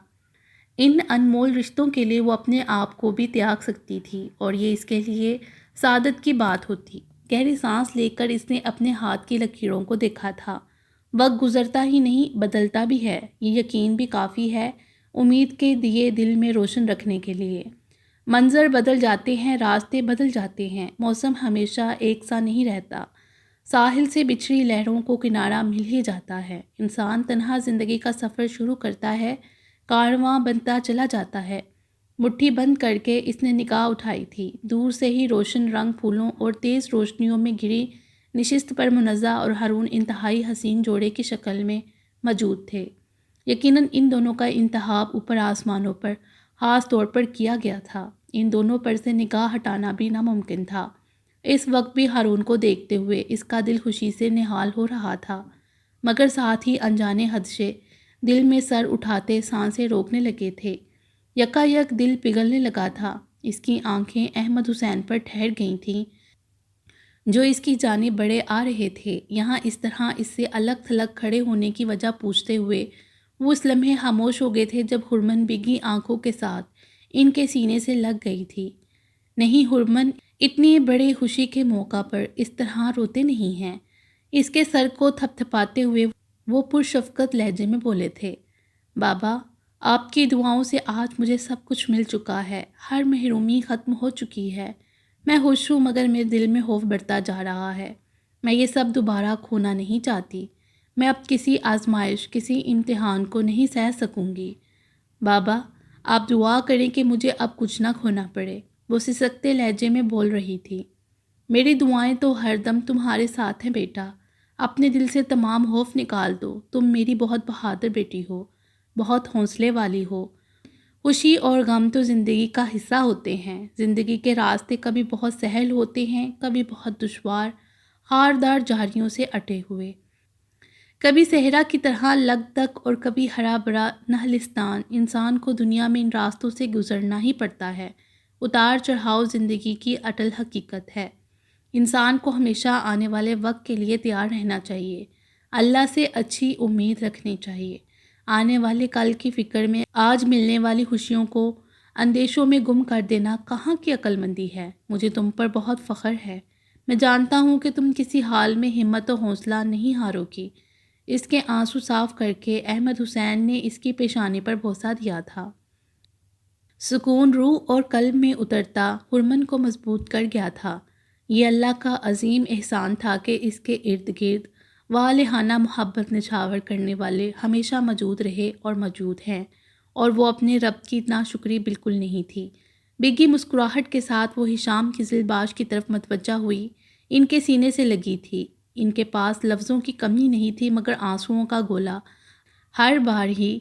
ان انمول رشتوں کے لیے وہ اپنے آپ کو بھی تیاگ سکتی تھی، اور یہ اس کے لیے سعادت کی بات ہوتی۔ گہری سانس لے کر اس نے اپنے ہاتھ کی لکیروں کو دیکھا تھا۔ وقت گزرتا ہی نہیں، بدلتا بھی ہے، یہ یقین بھی کافی ہے امید کے دیے دل میں روشن رکھنے کے لیے۔ منظر بدل جاتے ہیں، راستے بدل جاتے ہیں، موسم ہمیشہ ایک سا نہیں رہتا، ساحل سے بچھڑی لہروں کو کنارہ مل ہی جاتا ہے۔ انسان تنہا زندگی کا سفر شروع کرتا ہے، کارواں بنتا چلا جاتا ہے۔ مٹھی بند کر کے اس نے نگاہ اٹھائی تھی۔ دور سے ہی روشن رنگ پھولوں اور تیز روشنیوں میں گھری نشست پر منزہ اور ہارون انتہائی حسین جوڑے کی شکل میں موجود تھے۔ یقیناً ان دونوں کا انتخاب اوپر آسمانوں پر خاص طور پر کیا گیا تھا۔ ان دونوں پر سے نگاہ ہٹانا بھی ناممکن تھا۔ اس وقت بھی ہارون کو دیکھتے ہوئے اس کا دل خوشی سے نہال ہو رہا تھا، مگر ساتھ ہی انجانے خدشے دل میں سر اٹھاتے سانسیں روکنے لگے تھے۔ یکا یک دل پگھلنے لگا تھا۔ اس کی آنکھیں احمد حسین پر ٹھہر گئی تھیں جو اس کی جانب بڑھے آ رہے تھے۔ یہاں اس طرح اس سے الگ تھلگ کھڑے ہونے کی وجہ پوچھتے ہوئے وہ اس لمحے خاموش ہو گئے تھے جب حرمن بھیگی آنکھوں کے ساتھ ان کے سینے سے لگ گئی تھی۔ نہیں حرمن، اتنی بڑی خوشی کے موقع پر اس طرح روتے نہیں ہیں۔ اس کے سر کو تھپ تھپاتے ہوئے وہ پرشفقت لہجے میں بولے تھے، بابا، آپ کی دعاؤں سے آج مجھے سب کچھ مل چکا ہے، ہر محرومی ختم ہو چکی ہے۔ میں خوش ہوں، مگر میرے دل میں خوف بڑھتا جا رہا ہے۔ میں یہ سب دوبارہ کھونا نہیں چاہتی۔ میں اب کسی آزمائش، کسی امتحان کو نہیں سہ سکوں گی۔ بابا، آپ دعا کریں کہ مجھے اب کچھ نہ کھونا پڑے، وہ سسکتے لہجے میں بول رہی تھی۔ میری دعائیں تو ہر دم تمہارے ساتھ ہیں بیٹا، اپنے دل سے تمام خوف نکال دو۔ تم میری بہت بہادر بیٹی ہو، بہت حوصلے والی ہو۔ خوشی اور غم تو زندگی کا حصہ ہوتے ہیں۔ زندگی کے راستے کبھی بہت سہل ہوتے ہیں، کبھی بہت دشوار، خاردار جھاڑیوں سے اٹے ہوئے، کبھی صحرا کی طرح لگ تک، اور کبھی ہرا بھرا نخلستان۔ انسان کو دنیا میں ان راستوں سے گزرنا ہی پڑتا ہے۔ اتار چڑھاؤ زندگی کی اٹل حقیقت ہے۔ انسان کو ہمیشہ آنے والے وقت کے لیے تیار رہنا چاہیے، اللہ سے اچھی امید رکھنی چاہیے۔ آنے والے کل کی فکر میں آج ملنے والی خوشیوں کو اندیشوں میں گم کر دینا کہاں کی عقل مندی ہے۔ مجھے تم پر بہت فخر ہے۔ میں جانتا ہوں کہ تم کسی حال میں ہمت و حوصلہ نہیں ہارو گی۔ اس کے آنسو صاف کر کے احمد حسین نے اس کی پیشانی پر بوسہ دیا تھا۔ سکون روح اور قلب میں اترتا حرمن کو مضبوط کر گیا تھا۔ یہ اللہ کا عظیم احسان تھا کہ اس کے ارد گرد والہانہ محبت نچھاور کرنے والے ہمیشہ موجود رہے اور موجود ہیں، اور وہ اپنے رب کی ناشکری بالکل نہیں تھی۔ بگی مسکراہٹ کے ساتھ وہ ہشام کی ذیلباش کی طرف متوجہ ہوئی، ان کے سینے سے لگی تھی۔ ان کے پاس لفظوں کی کمی نہیں تھی، مگر آنسوؤں کا گولا ہر بار ہی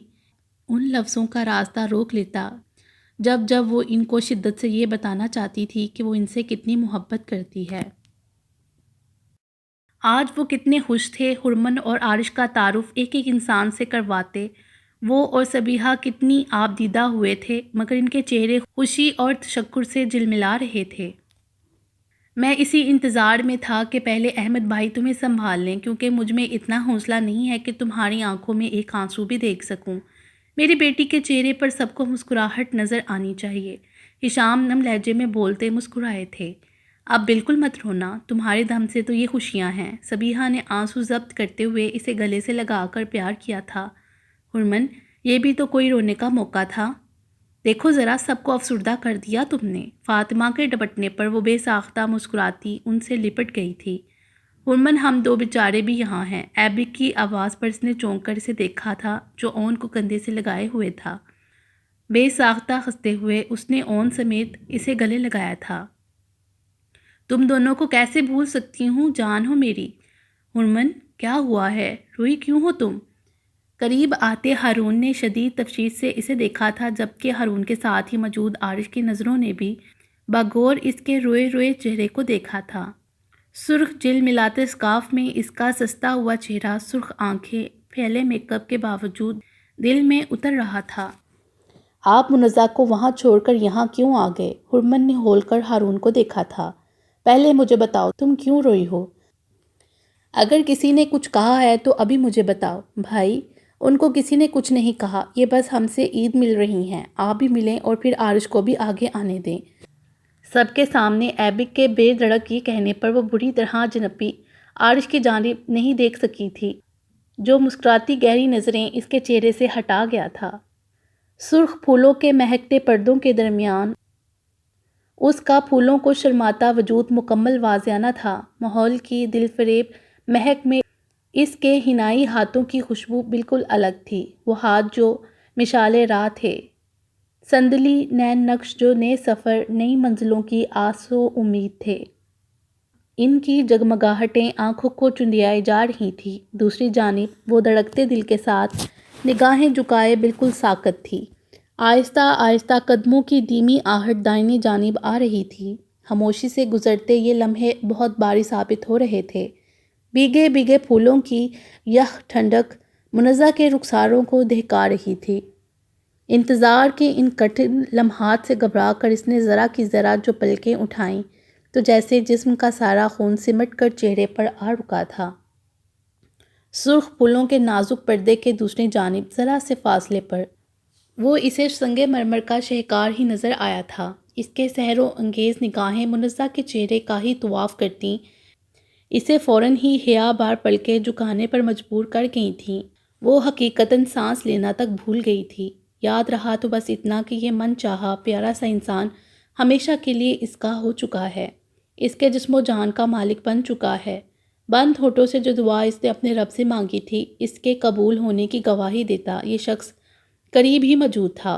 ان لفظوں کا راستہ روک لیتا جب جب وہ ان کو شدت سے یہ بتانا چاہتی تھی کہ وہ ان سے کتنی محبت کرتی ہے۔ آج وہ کتنے خوش تھے۔ حرمن اور عارش کا تعارف ایک ایک انسان سے کرواتے وہ اور صبیحہ کتنی آبدیدہ ہوئے تھے، مگر ان کے چہرے خوشی اور تشکر سے جلملا رہے تھے۔ میں اسی انتظار میں تھا کہ پہلے احمد بھائی تمہیں سنبھال لیں، کیونکہ مجھ میں اتنا حوصلہ نہیں ہے کہ تمہاری آنکھوں میں ایک آنسو بھی دیکھ سکوں۔ میری بیٹی کے چہرے پر سب کو مسکراہٹ نظر آنی چاہیے۔ ہشام نم لہجے میں بولتے مسکرائے تھے۔ اب بالکل مت رونا، تمہارے دم سے تو یہ خوشیاں ہیں۔ صبیحہ نے آنسو ضبط کرتے ہوئے اسے گلے سے لگا کر پیار کیا تھا۔ حرمن، یہ بھی تو کوئی رونے کا موقع تھا۔ دیکھو ذرا، سب کو افسردہ کر دیا تم نے۔ فاطمہ کے ڈپٹنے پر وہ بے ساختہ مسکراتی ان سے لپٹ گئی تھی۔ ہرمن ہم دو بیچارے بھی یہاں ہیں۔ ایبک کی آواز پر اس نے چونک کر اسے دیکھا تھا جو اون کو کندھے سے لگائے ہوئے تھا۔ بے ساختہ ہنستے ہوئے اس نے اون سمیت اسے گلے لگایا تھا۔ تم دونوں کو کیسے بھول سکتی ہوں، جان ہو میری۔ ہرمن کیا ہوا ہے، روئی کیوں ہو تم؟ قریب آتے ہارون نے شدید تفتیش سے اسے دیکھا تھا، جبکہ ہارون کے ساتھ ہی موجود عارش کی نظروں نے بھی بغور اس کے روئے روئے چہرے کو دیکھا تھا۔ سرخ جل ملاتے سکارف میں اس کا سستا ہوا چہرہ، سرخ آنکھیں پھیلے میک اپ کے باوجود دل میں اتر رہا تھا۔ آپ منزہ کو وہاں چھوڑ کر یہاں کیوں آ گئے؟ ہرمن نے ہول کر ہارون کو دیکھا تھا۔ پہلے مجھے بتاؤ تم کیوں روئی ہو؟ اگر کسی نے کچھ کہا ہے تو ابھی مجھے بتاؤ۔ بھائی ان کو کسی نے کچھ نہیں کہا، یہ بس ہم سے عید مل رہی ہیں، آپ بھی ملیں اور پھر عارش کو بھی آگے آنے دیں۔ سب کے سامنے ایبک کے بے دھڑک یہ کہنے پر وہ بری طرح جنپی عارش کی جانب نہیں دیکھ سکی تھی، جو مسکراتی گہری نظریں اس کے چہرے سے ہٹا گیا تھا۔ سرخ پھولوں کے مہکتے پردوں کے درمیان اس کا پھولوں کو شرماتا وجود مکمل واضحانہ تھا۔ ماحول کی دل فریب مہک میں اس کے حنائی ہاتھوں کی خوشبو بالکل الگ تھی، وہ ہاتھ جو مشعل راہ تھے، سندلی نین نقش جو نئے سفر، نئی منزلوں کی آس و امید تھے۔ ان کی جگمگاہٹیں آنکھوں کو چندیائے جا رہی تھیں۔ دوسری جانب وہ دھڑکتے دل کے ساتھ نگاہیں جھکائے بالکل ساکت تھی۔ آہستہ آہستہ قدموں کی دھیمی آہٹ دائیں جانب آ رہی تھی۔ خاموشی سے گزرتے یہ لمحے بہت بھاری ثابت ہو رہے تھے۔ بھیگے بھیگے پھولوں کی یخ ٹھنڈک منزہ کے رخساروں کو دہکا رہی تھی۔ انتظار کے ان کٹھن لمحات سے گھبرا کر اس نے ذرا کی ذرا جو پلکیں اٹھائیں تو جیسے جسم کا سارا خون سمٹ کر چہرے پر آ رکا تھا۔ سرخ پھولوں کے نازک پردے کے دوسری جانب ذرا سے فاصلے پر وہ اسے سنگ مرمر کا شہکار ہی نظر آیا تھا۔ اس کے سحر و انگیز نگاہیں منزہ کے چہرے کا ہی طواف کرتیں اسے فوراً ہی حیا بار پلکیں جھکانے پر مجبور کر گئی تھیں۔ وہ حقیقتاً سانس لینا تک بھول گئی تھی۔ یاد رہا تو بس اتنا کہ یہ من چاہا پیارا سا انسان ہمیشہ کے لیے اس کا ہو چکا ہے، اس کے جسم و جان کا مالک بن چکا ہے۔ بند ہونٹوں سے جو دعا اس نے اپنے رب سے مانگی تھی، اس کے قبول ہونے کی گواہی دیتا یہ شخص قریب ہی موجود تھا،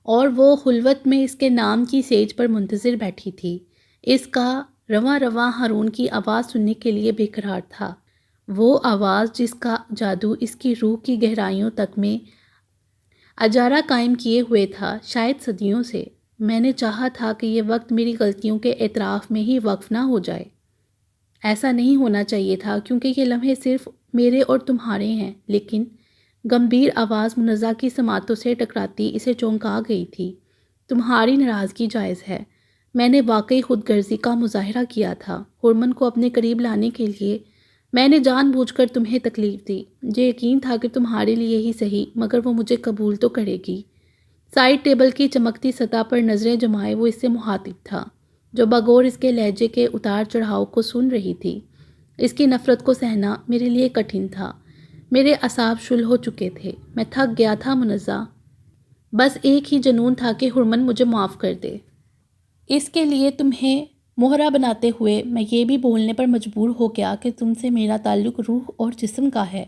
اور وہ خلوت میں اس کے نام کی سیج پر منتظر بیٹھی تھی۔ اس کا رواں رواں ہارون کی آواز سننے کے لیے بے قرار تھا، وہ آواز جس کا جادو اس کی روح کی گہرائیوں تک میں اجارہ قائم کیے ہوئے تھا، شاید صدیوں سے۔ میں نے چاہا تھا کہ یہ وقت میری غلطیوں کے اعتراف میں ہی وقف نہ ہو جائے۔ ایسا نہیں ہونا چاہیے تھا، کیونکہ یہ لمحے صرف میرے اور تمہارے ہیں۔ لیکن گمبھیر آواز منزہ کی سماعتوں سے ٹکراتی اسے چونکا گئی تھی۔ تمہاری ناراضگی جائز ہے، میں نے واقعی خود غرضی کا مظاہرہ کیا تھا۔ ہرمن کو اپنے قریب لانے کے لیے میں نے جان بوجھ کر تمہیں تکلیف دی۔ مجھے یقین تھا کہ تمہارے لیے ہی صحیح، مگر وہ مجھے قبول تو کرے گی۔ سائڈ ٹیبل کی چمکتی سطح پر نظریں جمائے وہ اس سے مخاطب تھا، جو بغور اس کے لہجے کے اتار چڑھاؤ کو سن رہی تھی۔ اس کی نفرت کو سہنا میرے لیے کٹھن تھا، میرے اعصاب شل ہو چکے تھے، میں تھک گیا تھا منزہ۔ بس ایک ہی جنون تھا کہ ہرمن مجھے معاف کر دے۔ اس کے لیے تمہیں مہرہ بناتے ہوئے میں یہ بھی بولنے پر مجبور ہو گیا کہ تم سے میرا تعلق روح اور جسم کا ہے۔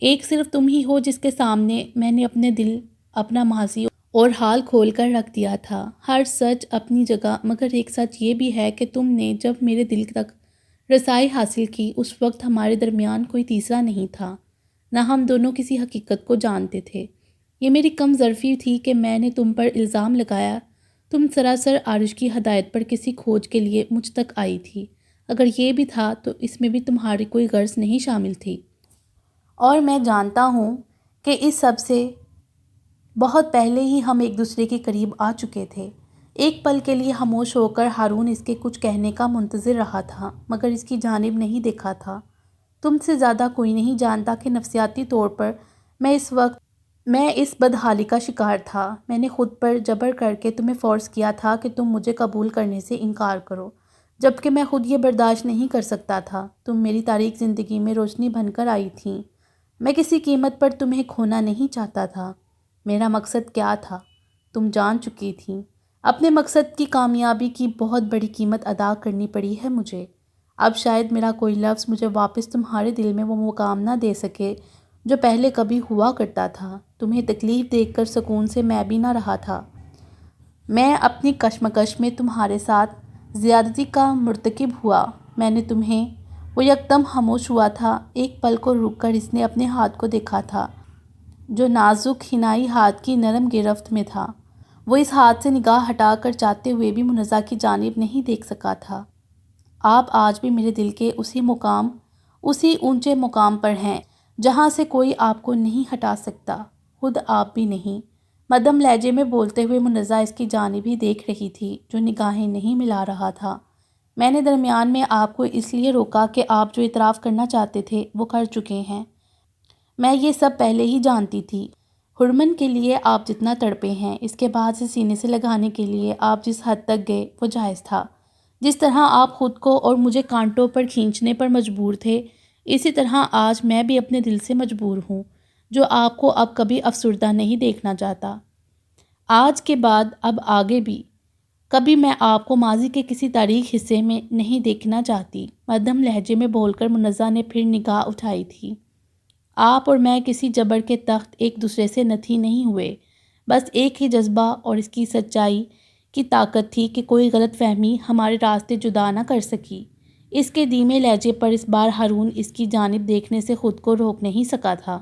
ایک صرف تم ہی ہو جس کے سامنے میں نے اپنے دل، اپنا ماضی اور حال کھول کر رکھ دیا تھا۔ ہر سچ اپنی جگہ، مگر ایک سچ یہ بھی ہے کہ تم نے جب میرے دل تک رسائی حاصل کی، اس وقت ہمارے درمیان کوئی تیسرا نہیں تھا، نہ ہم دونوں کسی حقیقت کو جانتے تھے۔ یہ میری کم ظرفی تھی کہ میں نے تم پر الزام لگایا، تم سراسر عارش کی ہدایت پر کسی کھوج کے لیے مجھ تک آئی تھی۔ اگر یہ بھی تھا تو اس میں بھی تمہاری کوئی غرض نہیں شامل تھی، اور میں جانتا ہوں کہ اس سب سے بہت پہلے ہی ہم ایک دوسرے کے قریب آ چکے تھے۔ ایک پل کے لیے خاموش ہو کر ہارون اس کے کچھ کہنے کا منتظر رہا تھا، مگر اس کی جانب نہیں دیکھا تھا۔ تم سے زیادہ کوئی نہیں جانتا کہ نفسیاتی طور پر میں اس بدحالی کا شکار تھا۔ میں نے خود پر جبر کر کے تمہیں فورس کیا تھا کہ تم مجھے قبول کرنے سے انکار کرو، جبکہ میں خود یہ برداشت نہیں کر سکتا تھا۔ تم میری تاریک زندگی میں روشنی بن کر آئی تھیں، میں کسی قیمت پر تمہیں کھونا نہیں چاہتا تھا۔ میرا مقصد کیا تھا تم جان چکی تھیں۔ اپنے مقصد کی کامیابی کی بہت بڑی قیمت ادا کرنی پڑی ہے مجھے۔ اب شاید میرا کوئی لفظ مجھے واپس تمہارے دل میں وہ مقام نہ دے سکے جو پہلے کبھی ہوا کرتا تھا۔ تمہیں تکلیف دیکھ کر سکون سے میں بھی نہ رہا تھا۔ میں اپنی کشمکش میں تمہارے ساتھ زیادتی کا مرتکب ہوا۔ میں نے تمہیں وہ یکدم خاموش ہوا تھا۔ ایک پل کو رک کر اس نے اپنے ہاتھ کو دیکھا تھا جو نازک حنائی ہاتھ کی نرم گرفت میں تھا۔ وہ اس ہاتھ سے نگاہ ہٹا کر چاہتے ہوئے بھی منزہ کی جانب نہیں دیکھ سکا تھا۔ آپ آج بھی میرے دل کے اسی اونچے مقام پر ہیں جہاں سے کوئی آپ کو نہیں ہٹا سکتا، خود آپ بھی نہیں۔ مدھم لہجے میں بولتے ہوئے منزہ اس کی جانب ہی دیکھ رہی تھی جو نگاہیں نہیں ملا رہا تھا۔ میں نے درمیان میں آپ کو اس لیے روکا کہ آپ جو اعتراف کرنا چاہتے تھے وہ کر چکے ہیں۔ میں یہ سب پہلے ہی جانتی تھی۔ ہرمن کے لیے آپ جتنا تڑپے ہیں، اس کے بعد سے سینے سے لگانے کے لیے آپ جس حد تک گئے وہ جائز تھا۔ جس طرح آپ خود کو اور مجھے کانٹوں پر کھینچنے پر مجبور تھے، اسی طرح آج میں بھی اپنے دل سے مجبور ہوں جو آپ کو اب کبھی افسردہ نہیں دیکھنا چاہتا۔ آج کے بعد اب آگے بھی کبھی میں آپ کو ماضی کے کسی تاریخ حصے میں نہیں دیکھنا چاہتی۔ مدھم لہجے میں بول کر منزہ نے پھر نگاہ اٹھائی تھی۔ آپ اور میں کسی جبر کے تحت ایک دوسرے سے نتھی نہیں ہوئے، بس ایک ہی جذبہ اور اس کی سچائی کی طاقت تھی کہ کوئی غلط فہمی ہمارے راستے جدا نہ کر سکی۔ اس کے دھیمے لہجے پر اس بار ہارون اس کی جانب دیکھنے سے خود کو روک نہیں سکا تھا،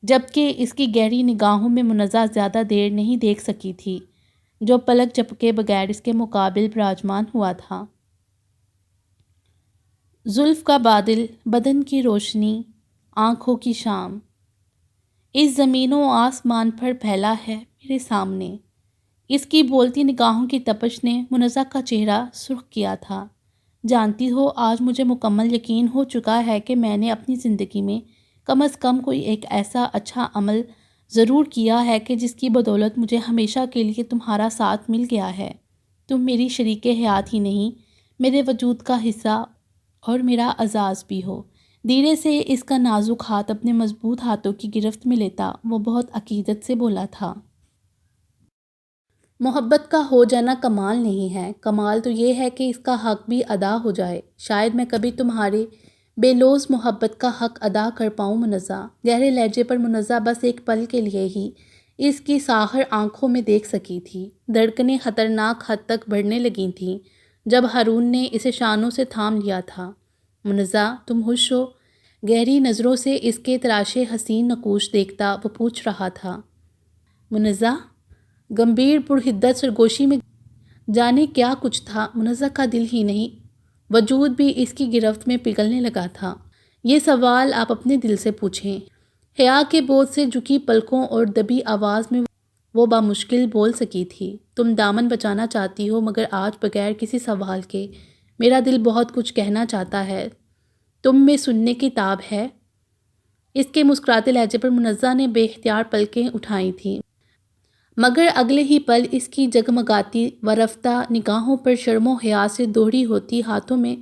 جبکہ اس کی گہری نگاہوں میں منزہ زیادہ دیر نہیں دیکھ سکی تھی جو پلک جھپکے بغیر اس کے مقابل براجمان ہوا تھا۔ زلف کا بادل، بدن کی روشنی، آنکھوں کی شام، اس زمین و آسمان پر پھیلا ہے میرے سامنے۔ اس کی بولتی نگاہوں کی تپش نے منزہ کا چہرہ سرخ کیا تھا۔ جانتی ہو، آج مجھے مکمل یقین ہو چکا ہے کہ میں نے اپنی زندگی میں کم از کم کوئی ایک ایسا اچھا عمل ضرور کیا ہے کہ جس کی بدولت مجھے ہمیشہ کے لیے تمہارا ساتھ مل گیا ہے۔ تم میری شریک حیات ہی نہیں، میرے وجود کا حصہ اور میرا اعزاز بھی ہو۔ دھیرے سے اس کا نازک ہاتھ اپنے مضبوط ہاتھوں کی گرفت میں لیتا وہ بہت عقیدت سے بولا تھا۔ محبت کا ہو جانا کمال نہیں ہے، کمال تو یہ ہے کہ اس کا حق بھی ادا ہو جائے۔ شاید میں کبھی تمہارے بے لوث محبت کا حق ادا کر پاؤں منزہ۔ گہرے لہجے پر منزہ بس ایک پل کے لیے ہی اس کی ساحر آنکھوں میں دیکھ سکی تھی۔ دھڑکنیں خطرناک حد تک بڑھنے لگی تھیں جب ہارون نے اسے شانوں سے تھام لیا تھا۔ منزہ، تم ہوش ہو؟ گہری نظروں سے اس کے تراشے حسین نقوش دیکھتا وہ پوچھ رہا تھا۔ منزہ گمبھیر پرحدت سرگوشی میں جانے کیا کچھ تھا۔ منزہ کا دل ہی نہیں، وجود بھی اس کی گرفت میں پگھلنے لگا تھا۔ یہ سوال آپ اپنے دل سے پوچھیں۔ حیا کے بوجھ سے جھکی پلکوں اور دبی آواز میں وہ بامشکل بول سکی تھی۔ تم دامن بچانا چاہتی ہو، مگر آج بغیر کسی سوال کے میرا دل بہت کچھ کہنا چاہتا ہے۔ تم میں سننے کی تاب ہے؟ اس کے مسکراتے لہجے پر منزہ نے بے اختیار پلکیں اٹھائی تھیں، مگر اگلے ہی پل اس کی جگمگاتی و رفتہ نگاہوں پر شرم و حیا سے دوہری ہوتی ہاتھوں میں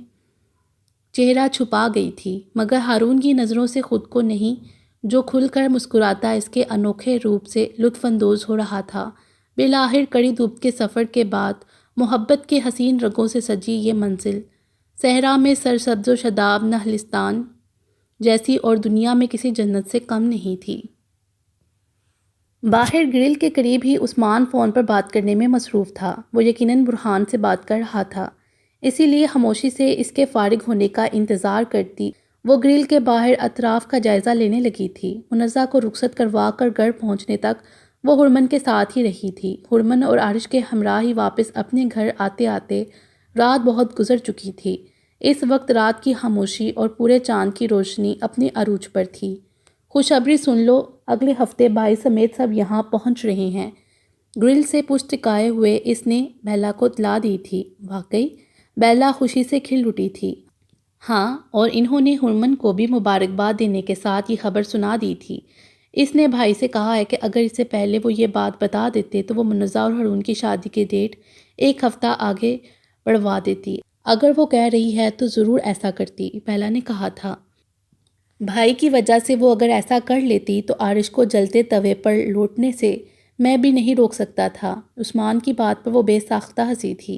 چہرہ چھپا گئی تھی۔ مگر ہارون کی نظروں سے خود کو نہیں، جو کھل کر مسکراتا اس کے انوکھے روپ سے لطف اندوز ہو رہا تھا۔ بالآخر کڑی دھوپ کے سفر کے بعد محبت کے حسین رنگوں سے سجی یہ منزل، صحرا میں سرسبز و شاداب نخلستان جیسی اور دنیا میں کسی جنت سے کم نہیں تھی۔ باہر گرل کے قریب ہی عثمان فون پر بات کرنے میں مصروف تھا۔ وہ یقیناً برہان سے بات کر رہا تھا، اسی لیے خاموشی سے اس کے فارغ ہونے کا انتظار کرتی وہ گرل کے باہر اطراف کا جائزہ لینے لگی تھی۔ منزہ کو رخصت کروا کر گھر پہنچنے تک وہ ہرمن کے ساتھ ہی رہی تھی۔ ہرمن اور عارش کے ہمراہ ہی واپس اپنے گھر آتے آتے رات بہت گزر چکی تھی۔ اس وقت رات کی خاموشی اور پورے چاند کی روشنی اپنے عروج پر تھی۔ خوشخبری سن لو، اگلے ہفتے بھائی سمیت سب یہاں پہنچ رہے ہیں، گرل سے پشت ٹکائے ہوئے اس نے بیلا کو اطلاع دی تھی۔ واقعی؟ بیلا خوشی سے کھل اٹھی تھی۔ ہاں، اور انہوں نے ہرمن کو بھی مبارکباد دینے کے ساتھ یہ خبر سنا دی تھی۔ اس نے بھائی سے کہا ہے کہ اگر اس سے پہلے وہ یہ بات بتا دیتے تو وہ منزہ اور ہارون کی شادی کی ڈیٹ ایک ہفتہ آگے بڑھوا دیتی۔ اگر وہ کہہ رہی ہے تو ضرور ایسا کرتی، بیلا نے کہا تھا۔ بھائی کی وجہ سے وہ اگر ایسا کر لیتی تو عارش کو جلتے توے پر لوٹنے سے میں بھی نہیں روک سکتا تھا۔ عثمان کی بات پر وہ بے ساختہ ہنسی تھی۔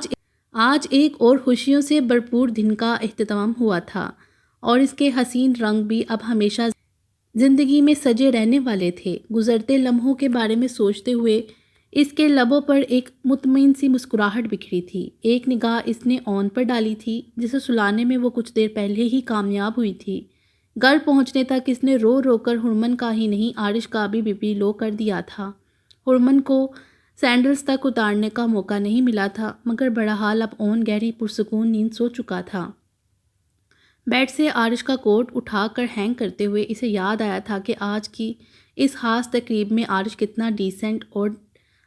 آج آج ایک اور خوشیوں سے بھرپور دن کا اختتام ہوا تھا اور اس کے حسین رنگ بھی اب ہمیشہ زندگی میں سجے رہنے والے تھے۔ گزرتے لمحوں کے بارے میں سوچتے ہوئے اس کے لبوں پر ایک مطمئن سی مسکراہٹ بکھری تھی۔ ایک نگاہ اس نے اون پر ڈالی تھی جسے سلانے میں وہ کچھ دیر پہلے ہی کامیاب ہوئی تھی۔ گھر پہنچنے تک اس نے رو رو کر ہرمن کا ہی نہیں عارش کا بھی بی پی لو کر دیا تھا۔ ہرمن کو سینڈلز تک اتارنے کا موقع نہیں ملا تھا، مگر بہرحال اب اون گہری پرسکون نیند سو چکا تھا۔ بیڈ سے عارش کا کوٹ اٹھا کر ہینگ کرتے ہوئے اسے یاد آیا تھا کہ آج کی اس خاص تقریب میں عارش کتنا ڈیسنٹ اور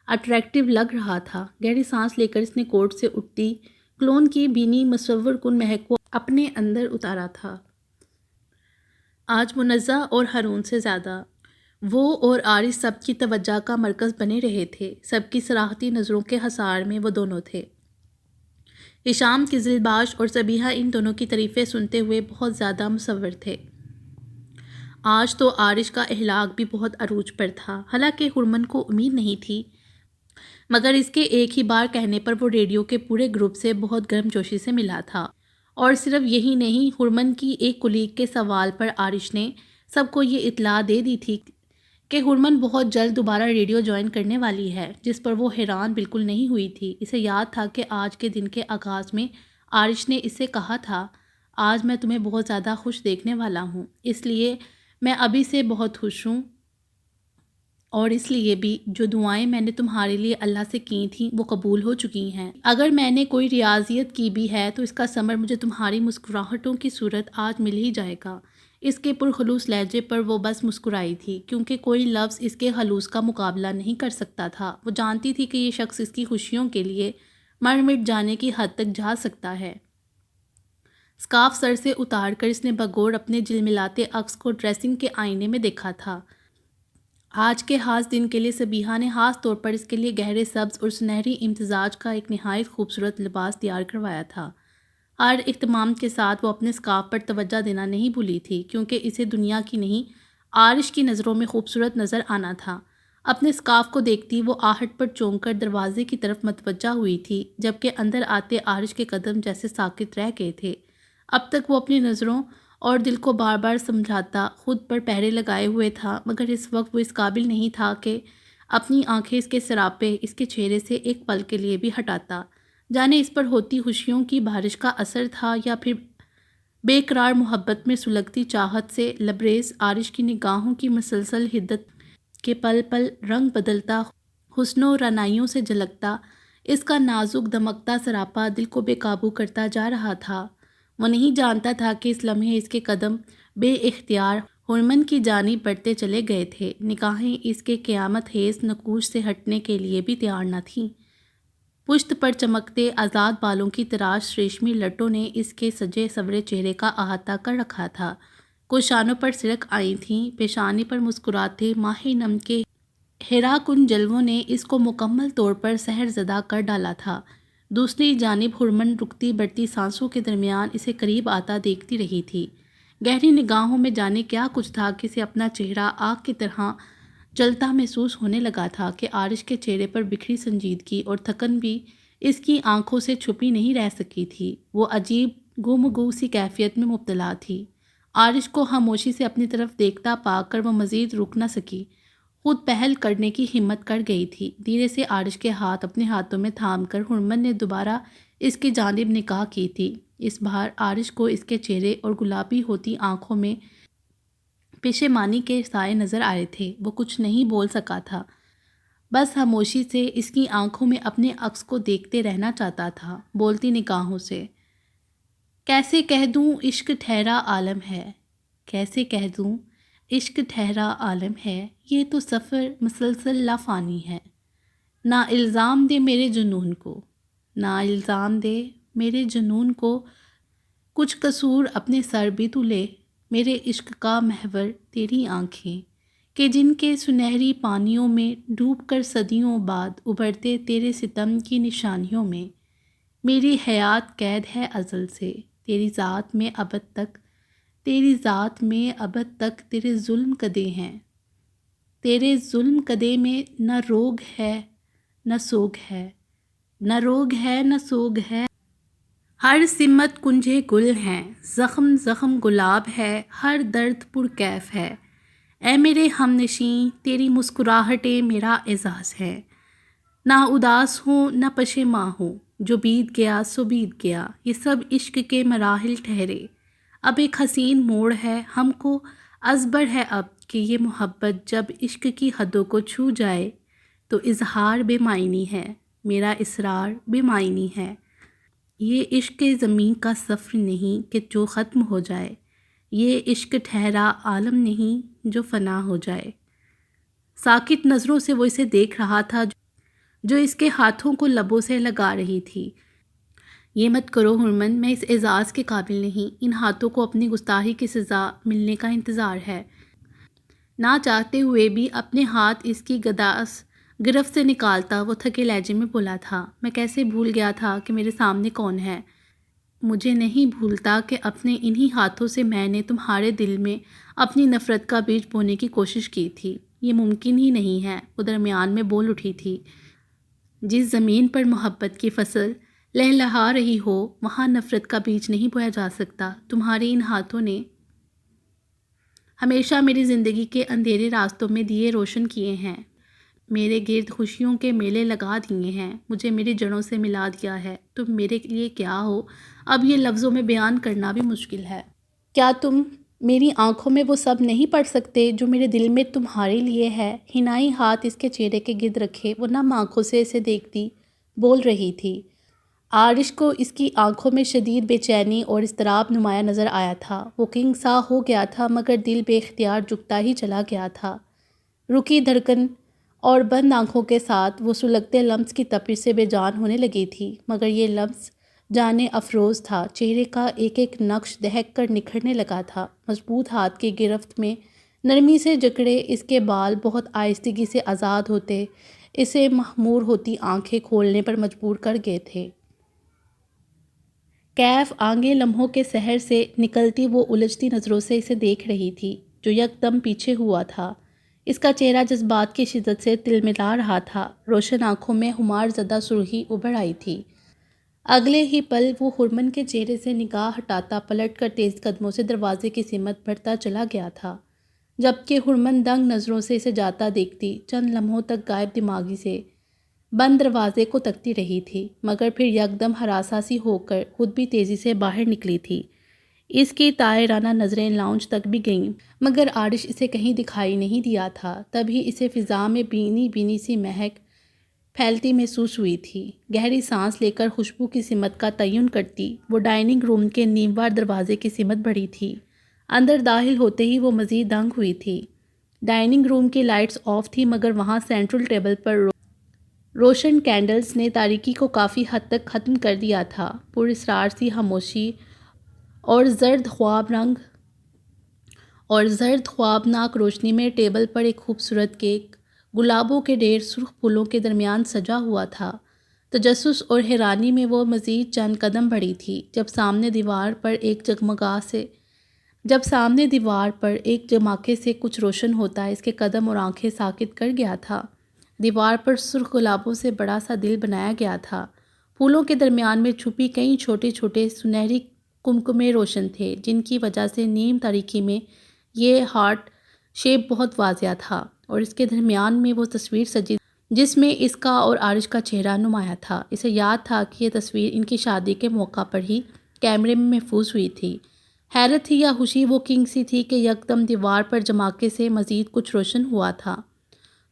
اٹریکٹیو لگ رہا تھا۔ گہری سانس لے کر اس نے کوٹ سے اٹھتی کلون کی بینی مصور کن مہک کو اپنے اندر اتارا تھا۔ آج منزہ اور ہارون سے زیادہ وہ اور عارش سب کی توجہ کا مرکز بنے رہے تھے۔ سب کی صراحتی نظروں کے حصار میں وہ دونوں تھے۔ ہشام، قزلباش اور صبیحہ ان دونوں کی تعریفیں سنتے ہوئے بہت زیادہ مصور تھے۔ آج تو عارش کا اخلاق بھی بہت عروج پر تھا، حالانکہ ہرمن کو امید نہیں تھی، مگر اس کے ایک ہی بار کہنے پر وہ ریڈیو کے پورے گروپ سے بہت گرم جوشی سے ملا تھا۔ اور صرف یہی نہیں، ہرمن کی ایک کولیگ کے سوال پر عارش نے سب کو یہ اطلاع دے دی تھی کہ ہرمن بہت جلد دوبارہ ریڈیو جوائن کرنے والی ہے، جس پر وہ حیران بالکل نہیں ہوئی تھی۔ اسے یاد تھا کہ آج کے دن کے آغاز میں عارش نے اس سے کہا تھا، آج میں تمہیں بہت زیادہ خوش دیکھنے والا ہوں، اس لیے میں ابھی سے بہت خوش ہوں، اور اس لیے بھی جو دعائیں میں نے تمہارے لیے اللہ سے کی تھیں وہ قبول ہو چکی ہیں۔ اگر میں نے کوئی ریاضیت کی بھی ہے تو اس کا ثمر مجھے تمہاری مسکراہٹوں کی صورت آج مل ہی جائے گا۔ اس کے پرخلوص لہجے پر وہ بس مسکرائی تھی، کیونکہ کوئی لفظ اس کے خلوص کا مقابلہ نہیں کر سکتا تھا۔ وہ جانتی تھی کہ یہ شخص اس کی خوشیوں کے لیے مر مٹ جانے کی حد تک جا سکتا ہے۔ اسکارف سر سے اتار کر اس نے بغور اپنے جلملاتے عکس کو ڈریسنگ کے آئینے میں دیکھا تھا۔ آج کے خاص دن کے لیے صبیحہ نے خاص طور پر اس کے لیے گہرے سبز اور سنہری امتزاج کا ایک نہایت خوبصورت لباس تیار کروایا تھا۔ ہر اہتمام کے ساتھ وہ اپنے اسکارف پر توجہ دینا نہیں بھولی تھی، کیونکہ اسے دنیا کی نہیں عارش کی نظروں میں خوبصورت نظر آنا تھا۔ اپنے اسکارف کو دیکھتی وہ آہٹ پر چونک کر دروازے کی طرف متوجہ ہوئی تھی، جبکہ اندر آتے عارش کے قدم جیسے ساکت رہ گئے تھے۔ اب تک وہ اپنی نظروں اور دل کو بار بار سمجھاتا خود پر پہرے لگائے ہوئے تھا، مگر اس وقت وہ اس قابل نہیں تھا کہ اپنی آنکھیں اس کے سراپے، اس کے چہرے سے ایک پل کے لیے بھی ہٹاتا۔ جانے اس پر ہوتی خوشیوں کی بارش کا اثر تھا یا پھر بے قرار محبت میں سلگتی چاہت سے لبریز عارش کی نگاہوں کی مسلسل حدت کے پل پل رنگ بدلتا حسن و رعنائیوں سے جھلکتا اس کا نازک دمکتا سراپا دل کو بے قابو کرتا جا رہا تھا۔ وہ نہیں جانتا تھا کہ اس لمحے اس کے قدم بے اختیار ہرمن کی جانب بڑھتے چلے گئے تھے۔ نگاہیں اس کے قیامت خیز نقوش سے ہٹنے کے لیے بھی تیار نہ تھیں۔ پشت پر چمکتے آزاد بالوں کی تراش ریشمی لٹوں نے اس کے سجے سورے چہرے کا احاطہ کر رکھا تھا۔ کچھ شانوں پر سرک آئی تھیں، پیشانی پر مسکراتے ماہ نم کے حیرا کن جلووں نے اس کو مکمل طور پر سحر زدہ کر ڈالا تھا۔ دوسری جانب ہرمن رکتی بڑھتی سانسوں کے درمیان اسے قریب آتا دیکھتی رہی تھی۔ گہری نگاہوں میں جانے کیا کچھ تھا کہ اسے اپنا چہرہ آگ کی طرح جلتا محسوس ہونے لگا تھا کہ عارش کے چہرے پر بکھری سنجیدگی اور تھکن بھی اس کی آنکھوں سے چھپی نہیں رہ سکی تھی۔ وہ عجیب گم سی کیفیت میں مبتلا تھی۔ عارش کو خاموشی سے اپنی طرف دیکھتا پا کر وہ مزید رک نہ سکی، خود پہل کرنے کی ہمت کر گئی تھی۔ دھیرے سے عارش کے ہاتھ اپنے ہاتھوں میں تھام کر ہرمن نے دوبارہ اس کی جانب نگاہ کی تھی۔ اس بار عارش کو اس کے چہرے اور گلابی ہوتی آنکھوں میں پشیمانی کے سائے نظر آئے تھے۔ وہ کچھ نہیں بول سکا تھا، بس خاموشی سے اس کی آنکھوں میں اپنے عکس کو دیکھتے رہنا چاہتا تھا، بولتی نگاہوں سے، کیسے کہہ دوں عشق ٹھہرا عالم ہے، کیسے کہہ دوں عشق ٹھہرا عالم ہے، یہ تو سفر مسلسل لافانی ہے، نہ الزام دے میرے جنون کو، نہ الزام دے میرے جنون کو، کچھ قصور اپنے سر بھی تو لے، میرے عشق کا محور تیری آنکھیں کہ جن کے سنہری پانیوں میں ڈوب کر صدیوں بعد ابھرتے تیرے ستم کی نشانیوں میں، میری حیات قید ہے ازل سے تیری ذات میں ابد تک، تیری ذات میں ابد تک تیرے ظلم قدے ہیں، تیرے ظلم قدے میں نہ روگ ہے نہ سوگ ہے، نہ روگ ہے نہ سوگ ہے، ہر سمت کنجے گل ہیں، زخم زخم گلاب ہے، ہر درد پرکیف ہے۔ اے میرے ہم نشیں، تیری مسکراہٹیں میرا اعزاز ہے۔ نہ اداس ہوں نہ پشیماں ہوں، جو بیت گیا سو بیت گیا، یہ سب عشق کے مراحل ٹھہرے۔ اب ایک حسین موڑ ہے، ہم کو ازبر ہے اب کہ یہ محبت جب عشق کی حدوں کو چھو جائے تو اظہار بے معنی ہے، میرا اصرار بے معنی ہے۔ یہ عشق زمین کا سفر نہیں کہ جو ختم ہو جائے، یہ عشق ٹھہرا عالم نہیں جو فنا ہو جائے۔ ساکت نظروں سے وہ اسے دیکھ رہا تھا جو اس کے ہاتھوں کو لبوں سے لگا رہی تھی۔ یہ مت کرو ہرمن، میں اس اعزاز کے قابل نہیں، ان ہاتھوں کو اپنی گستاخی کی سزا ملنے کا انتظار ہے۔ نہ چاہتے ہوئے بھی اپنے ہاتھ اس کی گرفت سے نکالتا وہ تھکے لہجے میں بولا تھا، میں کیسے بھول گیا تھا کہ میرے سامنے کون ہے۔ مجھے نہیں بھولتا کہ اپنے انہی ہاتھوں سے میں نے تمہارے دل میں اپنی نفرت کا بیج بونے کی کوشش کی تھی۔ یہ ممکن ہی نہیں ہے، وہ درمیان میں بول اٹھی تھی۔ جس زمین پر محبت کی فصل لہلہا رہی ہو وہاں نفرت کا بیج نہیں بویا جا سکتا۔ تمہارے ان ہاتھوں نے ہمیشہ میری زندگی کے اندھیرے راستوں میں دیے روشن کیے ہیں، میرے گرد خوشیوں کے میلے لگا دیے ہیں، مجھے میری جڑوں سے ملا دیا ہے۔ تم میرے لیے کیا ہو اب یہ لفظوں میں بیان کرنا بھی مشکل ہے۔ کیا تم میری آنکھوں میں وہ سب نہیں پڑھ سکتے جو میرے دل میں تمہارے لیے ہے؟ حنائی ہاتھ اس کے چہرے کے گرد رکھے وہ نم آنکھوں سے اسے دیکھتی بول رہی تھی۔ عارش کو اس کی آنکھوں میں شدید بے چینی اور اضطراب نمایاں نظر آیا تھا۔ وہ کنگ سا ہو گیا تھا مگر دل بے اختیار جھکتا ہی چلا گیا تھا۔ رکی دھڑکن اور بند آنکھوں کے ساتھ وہ سلگتے لمس کی تپش سے بے جان ہونے لگی تھی، مگر یہ لمس جانے افروز تھا۔ چہرے کا ایک ایک نقش دہک کر نکھرنے لگا تھا۔ مضبوط ہاتھ کی گرفت میں نرمی سے جکڑے اس کے بال بہت آہستگی سے آزاد ہوتے اسے مخمور ہوتی آنکھیں کھولنے پر مجبور کر گئے تھے۔ کیف آنگے لمحوں کے سحر سے نکلتی وہ الجھتی نظروں سے اسے دیکھ رہی تھی جو یکدم پیچھے ہوا تھا۔ اس کا چہرہ جذبات کی شدت سے تلملا رہا تھا، روشن آنکھوں میں خمار زدہ سرخی ابھر آئی تھی۔ اگلے ہی پل وہ ہرمن کے چہرے سے نگاہ ہٹاتا پلٹ کر تیز قدموں سے دروازے کی سمت بڑھتا چلا گیا تھا، جبکہ ہرمن دنگ نظروں سے اسے جاتا دیکھتی چند لمحوں تک غائب دماغی سے بند دروازے کو تکتی رہی تھی، مگر پھر یکدم ہراساں سی ہو کر خود بھی تیزی سے باہر نکلی تھی۔ اس کی طائرانہ نظریں لاؤنج تک بھی گئیں مگر عارش اسے کہیں دکھائی نہیں دیا تھا۔ تبھی اسے فضا میں بینی بینی سی مہک پھیلتی محسوس ہوئی تھی۔ گہری سانس لے کر خوشبو کی سمت کا تعین کرتی وہ ڈائننگ روم کے نیموار دروازے کی سمت بڑھی تھی۔ اندر داخل ہوتے ہی وہ مزید دنگ ہوئی تھی۔ ڈائننگ روم کی لائٹس آف تھی مگر وہاں سینٹرل ٹیبل پر روشن کینڈلز نے تاریکی کو کافی حد تک ختم کر دیا تھا۔ پر اسرار سی خاموشی اور زرد خوابناک روشنی میں ٹیبل پر ایک خوبصورت کیک گلابوں کے ڈھیر سرخ پھولوں کے درمیان سجا ہوا تھا۔ تجسس اور حیرانی میں وہ مزید چند قدم بڑھی تھی جب سامنے دیوار پر ایک جماکے سے کچھ روشن ہوتا اس کے قدم اور آنکھیں ساکت کر گیا تھا۔ دیوار پر سرخ گلابوں سے بڑا سا دل بنایا گیا تھا۔ پھولوں کے درمیان میں چھپی کئی چھوٹے چھوٹے سنہری کمکمے روشن تھے جن کی وجہ سے نیم تاریکی میں یہ ہارٹ شیپ بہت واضح تھا، اور اس کے درمیان میں وہ تصویر سجی جس میں اس کا اور عارش کا چہرہ نمایاں تھا۔ اسے یاد تھا کہ یہ تصویر ان کی شادی کے موقع پر ہی کیمرے میں محفوظ ہوئی تھی۔ حیرت تھی یا خوشی وہ کنگ سی تھی کہ یکدم دیوار پر جماکے سے مزید کچھ روشن ہوا تھا۔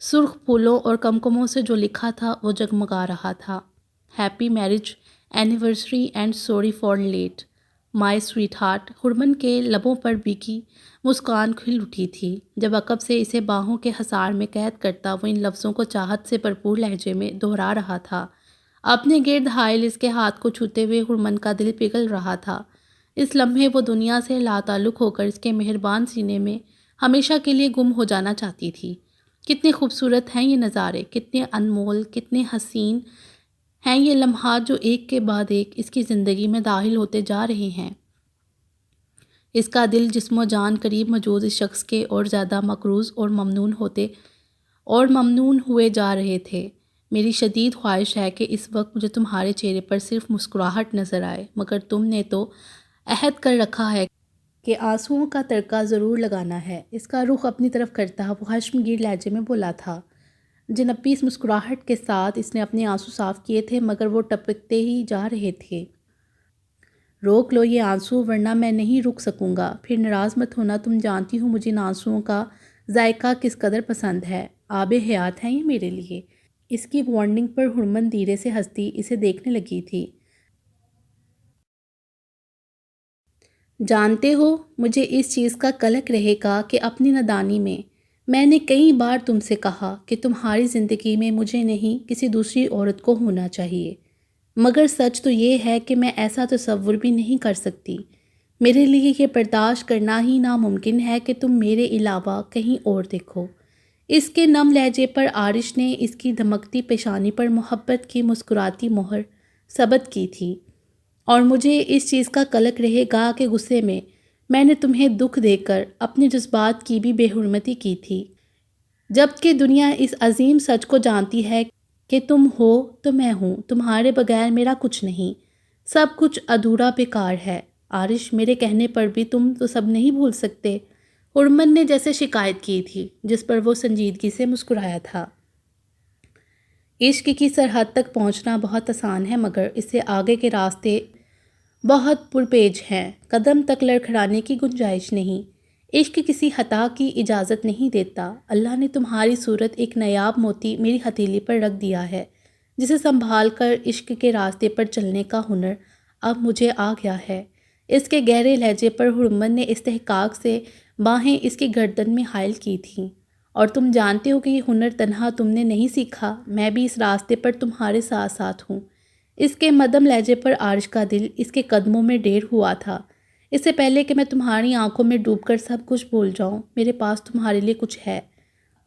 سرخ پھولوں اور کمکموں سے جو لکھا تھا وہ جگمگا رہا تھا، happy marriage anniversary and sorry for late my sweet heart. Harman کے لبوں پر بیکی مسکان کھل اٹھی تھی جب عقب سے اسے باہوں کے حصار میں قید کرتا وہ ان لفظوں کو چاہت سے بھرپور لہجے میں دہرا رہا تھا۔ اپنے گرد حائل اس کے ہاتھ کو چھوتے ہوئے ہرمن کا دل پگھل رہا تھا۔ اس لمحے وہ دنیا سے لا تعلق ہو کر اس کے مہربان سینے میں ہمیشہ کے لیے گم ہو جانا چاہتی تھی۔ کتنے خوبصورت ہیں یہ نظارے، کتنے انمول، کتنے حسین ہیں یہ لمحات جو ایک کے بعد ایک اس کی زندگی میں داخل ہوتے جا رہے ہیں۔ اس کا دل جسم و جان قریب موجود اس شخص کے اور زیادہ مقروض اور ممنون ہوئے جا رہے تھے۔ میری شدید خواہش ہے کہ اس وقت مجھے تمہارے چہرے پر صرف مسکراہٹ نظر آئے، مگر تم نے تو عہد کر رکھا ہے کہ آنسوؤں کا تڑکا ضرور لگانا ہے۔ اس کا رخ اپنی طرف کرتا وہ خشمگین لہجے میں بولا تھا۔ جنپی اس مسکراہٹ کے ساتھ اس نے اپنے آنسو صاف کیے تھے، مگر وہ ٹپکتے ہی جا رہے تھے۔ روک لو یہ آنسو ورنہ میں نہیں رک سکوں گا۔ پھر ناراض مت ہونا، تم جانتی ہو مجھے ان آنسوؤں کا ذائقہ کس قدر پسند ہے۔ آب حیات ہے یہ میرے لیے۔ اس کی وارننگ پر ہرمن دھیرے سے ہنستی اسے دیکھنے لگی تھی۔ جانتے ہو مجھے اس چیز کا کلک رہے گا کہ اپنی نادانی میں نے کئی بار تم سے کہا کہ تمہاری زندگی میں مجھے نہیں کسی دوسری عورت کو ہونا چاہیے، مگر سچ تو یہ ہے کہ میں ایسا تصور بھی نہیں کر سکتی۔ میرے لیے یہ برداشت کرنا ہی ناممکن ہے کہ تم میرے علاوہ کہیں اور دیکھو۔ اس کے نم لہجے پر عارش نے اس کی دھمکتی پیشانی پر محبت کی مسکراتی مہر ثبت کی تھی۔ اور مجھے اس چیز کا کلک رہے گا کہ غصے میں نے تمہیں دکھ دے کر اپنے جذبات کی بھی بے حرمتی کی تھی، جبکہ دنیا اس عظیم سچ کو جانتی ہے کہ تم ہو تو میں ہوں، تمہارے بغیر میرا کچھ نہیں، سب کچھ ادھورا بیکار ہے۔ عارش میرے کہنے پر بھی تم تو سب نہیں بھول سکتے، ہرمن نے جیسے شکایت کی تھی، جس پر وہ سنجیدگی سے مسکرایا تھا۔ عشق کی سرحد تک پہنچنا بہت آسان ہے، مگر اس سے آگے کے راستے بہت پرپیچ ہیں، قدم تک لڑکھڑانے کی گنجائش نہیں۔ عشق کسی خطا کی اجازت نہیں دیتا۔ اللہ نے تمہاری صورت ایک نایاب موتی میری ہتھیلی پر رکھ دیا ہے، جسے سنبھال کر عشق کے راستے پر چلنے کا ہنر اب مجھے آ گیا ہے۔ اس کے گہرے لہجے پر ہرمن نے استحقاق سے باہیں اس کی گردن میں حائل کی تھیں۔ اور تم جانتے ہو کہ یہ ہنر تنہا تم نے نہیں سیکھا، میں بھی اس راستے پر تمہارے ساتھ ساتھ ہوں۔ اس کے مدھم لہجے پر عارش کا دل اس کے قدموں میں ڈیر ہوا تھا۔ اس سے پہلے کہ میں تمہاری آنکھوں میں ڈوب کر سب کچھ بھول جاؤں، میرے پاس تمہارے لیے کچھ ہے۔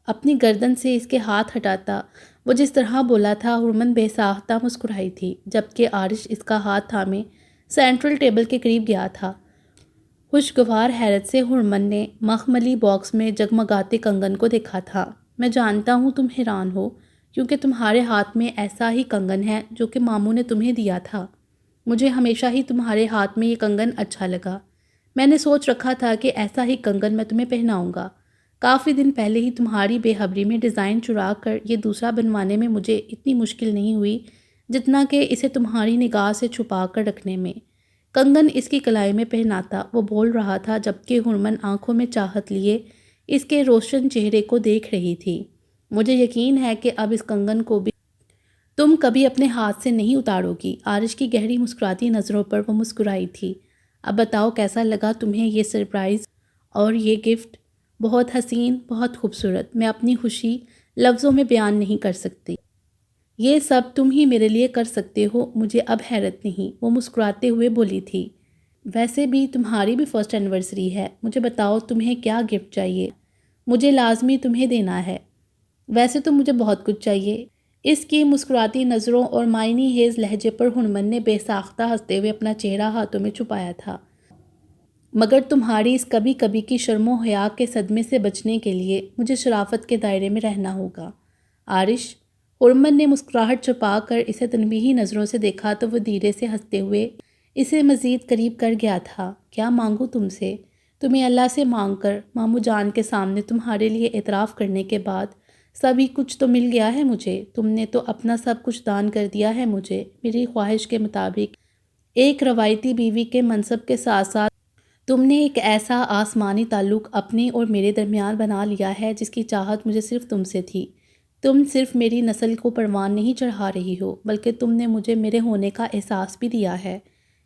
اپنی گردن سے اس کے ہاتھ ہٹاتا وہ جس طرح بولا تھا، ہرمن بے ساختہ مسکرائی تھی، جبکہ عارش اس کا ہاتھ تھامے سینٹرل ٹیبل کے قریب گیا تھا۔ خوشگوار حیرت سے ہرمن نے مخملی باکس میں جگمگاتے کنگن کو دیکھا تھا۔ میں جانتا ہوں تم حیران ہو، کیونکہ تمہارے ہاتھ میں ایسا ہی کنگن ہے جو کہ ماموں نے تمہیں دیا تھا۔ مجھے ہمیشہ ہی تمہارے ہاتھ میں یہ کنگن اچھا لگا۔ میں نے سوچ رکھا تھا کہ ایسا ہی کنگن میں تمہیں پہناؤں گا۔ کافی دن پہلے ہی تمہاری بے خبری میں ڈیزائن چرا کر یہ دوسرا بنوانے میں مجھے اتنی مشکل نہیں ہوئی جتنا کہ اسے تمہاری نگاہ سے چھپا کر رکھنے میں۔ کنگن اس کی کلائی میں پہناتا وہ بول رہا تھا، جبکہ ہرمن آنکھوں میں چاہت لیے اس کے روشن چہرے کو دیکھ رہی تھی۔ مجھے یقین ہے کہ اب اس کنگن کو بھی تم کبھی اپنے ہاتھ سے نہیں اتارو گی۔ عارش کی گہری مسکراتی نظروں پر وہ مسکرائی تھی۔ اب بتاؤ کیسا لگا تمہیں یہ سرپرائز اور یہ گفٹ؟ بہت حسین، بہت خوبصورت۔ میں اپنی خوشی لفظوں میں بیان نہیں کر سکتی۔ یہ سب تم ہی میرے لیے کر سکتے ہو، مجھے اب حیرت نہیں، وہ مسکراتے ہوئے بولی تھی۔ ویسے بھی تمہاری بھی فرسٹ اینیورسری ہے، مجھے بتاؤ تمہیں کیا گفٹ چاہیے، مجھے لازمی تمہیں دینا ہے۔ ویسے تو مجھے بہت کچھ چاہیے۔ اس کی مسکراتی نظروں اور معنی خیز لہجے پر ہرمن نے بے ساختہ ہنستے ہوئے اپنا چہرہ ہاتھوں میں چھپایا تھا۔ مگر تمہاری اس کبھی کبھی کی شرم و حیا کے صدمے سے بچنے کے لیے مجھے شرافت کے دائرے میں رہنا ہوگا۔ عارش، ہرمن نے مسکراہٹ چھپا کر اسے تنبیہی نظروں سے دیکھا تو وہ دھیرے سے ہنستے ہوئے اسے مزید قریب کر گیا تھا۔ کیا مانگوں تم سے؟ تمہیں اللہ سے مانگ کر ماموں جان کے سامنے تمہارے لیے اعتراف کرنے کے بعد سبھی کچھ تو مل گیا ہے مجھے۔ تم نے تو اپنا سب کچھ دان کر دیا ہے مجھے۔ میری خواہش کے مطابق ایک روایتی بیوی کے منصب کے ساتھ ساتھ تم نے ایک ایسا آسمانی تعلق اپنے اور میرے درمیان بنا لیا ہے جس کی چاہت مجھے صرف تم سے تھی۔ تم صرف میری نسل کو پروان نہیں چڑھا رہی ہو، بلکہ تم نے مجھے میرے ہونے کا احساس بھی دیا ہے۔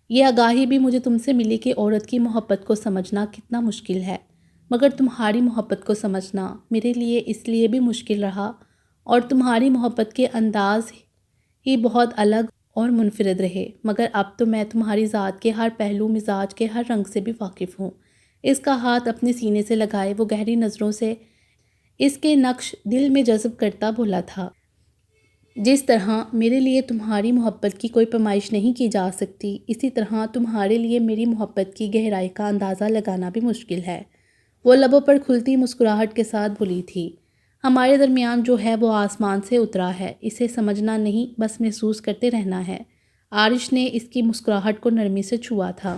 یہ آگاہی بھی مجھے تم سے ملی کہ عورت کی محبت کو سمجھنا کتنا مشکل ہے، مگر تمہاری محبت کو سمجھنا میرے لیے اس لیے بھی مشکل رہا، اور تمہاری محبت کے انداز ہی بہت الگ اور منفرد رہے، مگر اب تو میں تمہاری ذات کے ہر پہلو، مزاج کے ہر رنگ سے بھی واقف ہوں۔ اس کا ہاتھ اپنے سینے سے لگائے وہ گہری نظروں سے اس کے نقش دل میں جذب کرتا بولا تھا۔ جس طرح میرے لیے تمہاری محبت کی کوئی پیمائش نہیں کی جا سکتی، اسی طرح تمہارے لیے میری محبت کی گہرائی کا اندازہ لگانا بھی مشکل ہے۔ وہ لبوں پر کھلتی مسکراہٹ کے ساتھ بولی تھی۔ ہمارے درمیان جو ہے وہ آسمان سے اترا ہے، اسے سمجھنا نہیں، بس محسوس کرتے رہنا ہے۔ عارش نے اس کی مسکراہٹ کو نرمی سے چھوا تھا۔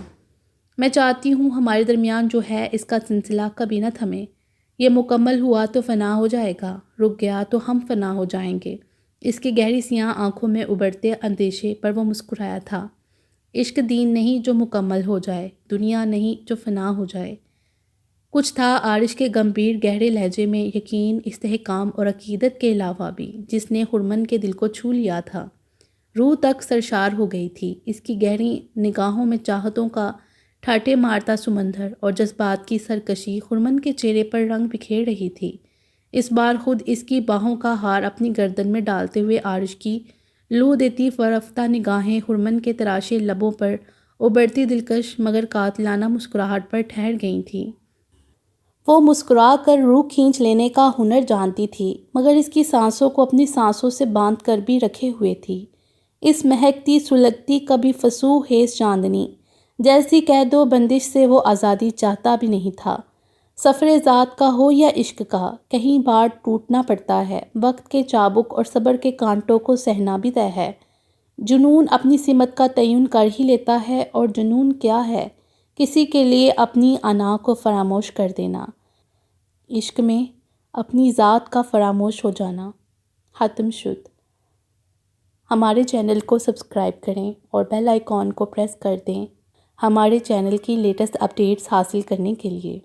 میں چاہتی ہوں ہمارے درمیان جو ہے اس کا سلسلہ کبھی نہ تھمے۔ یہ مکمل ہوا تو فنا ہو جائے گا، رک گیا تو ہم فنا ہو جائیں گے۔ اس کی گہری سیاہ آنکھوں میں ابھرتے اندیشے پر وہ مسکرایا تھا۔ عشق دین نہیں جو مکمل ہو جائے، دنیا نہیں جو فنا ہو جائے۔ کچھ تھا عارش کے گمبھیر گہرے لہجے میں، یقین، استحکام اور عقیدت کے علاوہ بھی، جس نے خرمن کے دل کو چھو لیا تھا۔ روح تک سرشار ہو گئی تھی۔ اس کی گہری نگاہوں میں چاہتوں کا ٹھاٹھے مارتا سمندر اور جذبات کی سرکشی خرمن کے چہرے پر رنگ بکھیر رہی تھی۔ اس بار خود اس کی باہوں کا ہار اپنی گردن میں ڈالتے ہوئے عارش کی لو دیتی فرفتہ نگاہیں خرمن کے تراشے لبوں پر ابھرتی دلکش مگر قاتلانہ مسکراہٹ پر ٹھہر گئی تھیں۔ وہ مسکرا کر روح کھینچ لینے کا ہنر جانتی تھی، مگر اس کی سانسوں کو اپنی سانسوں سے باندھ کر بھی رکھے ہوئے تھی۔ اس مہکتی سلگتی کبھی فسوں خیز چاندنی جیسی قید و بندش سے وہ آزادی چاہتا بھی نہیں تھا۔ سفر ذات کا ہو یا عشق کا، کہیں بار ٹوٹنا پڑتا ہے، وقت کے چابک اور صبر کے کانٹوں کو سہنا بھی طے ہے۔ جنون اپنی سمت کا تعین کر ہی لیتا ہے، اور جنون کیا ہے؟ کسی کے لیے اپنی انا کو فراموش کر دینا، عشق میں اپنی ذات کا فراموش ہو جانا۔ ختم شد۔ ہمارے چینل کو سبسکرائب کریں اور بیل آئیکن کو پریس کر دیں ہمارے چینل کی لیٹسٹ اپڈیٹس حاصل کرنے کے لیے۔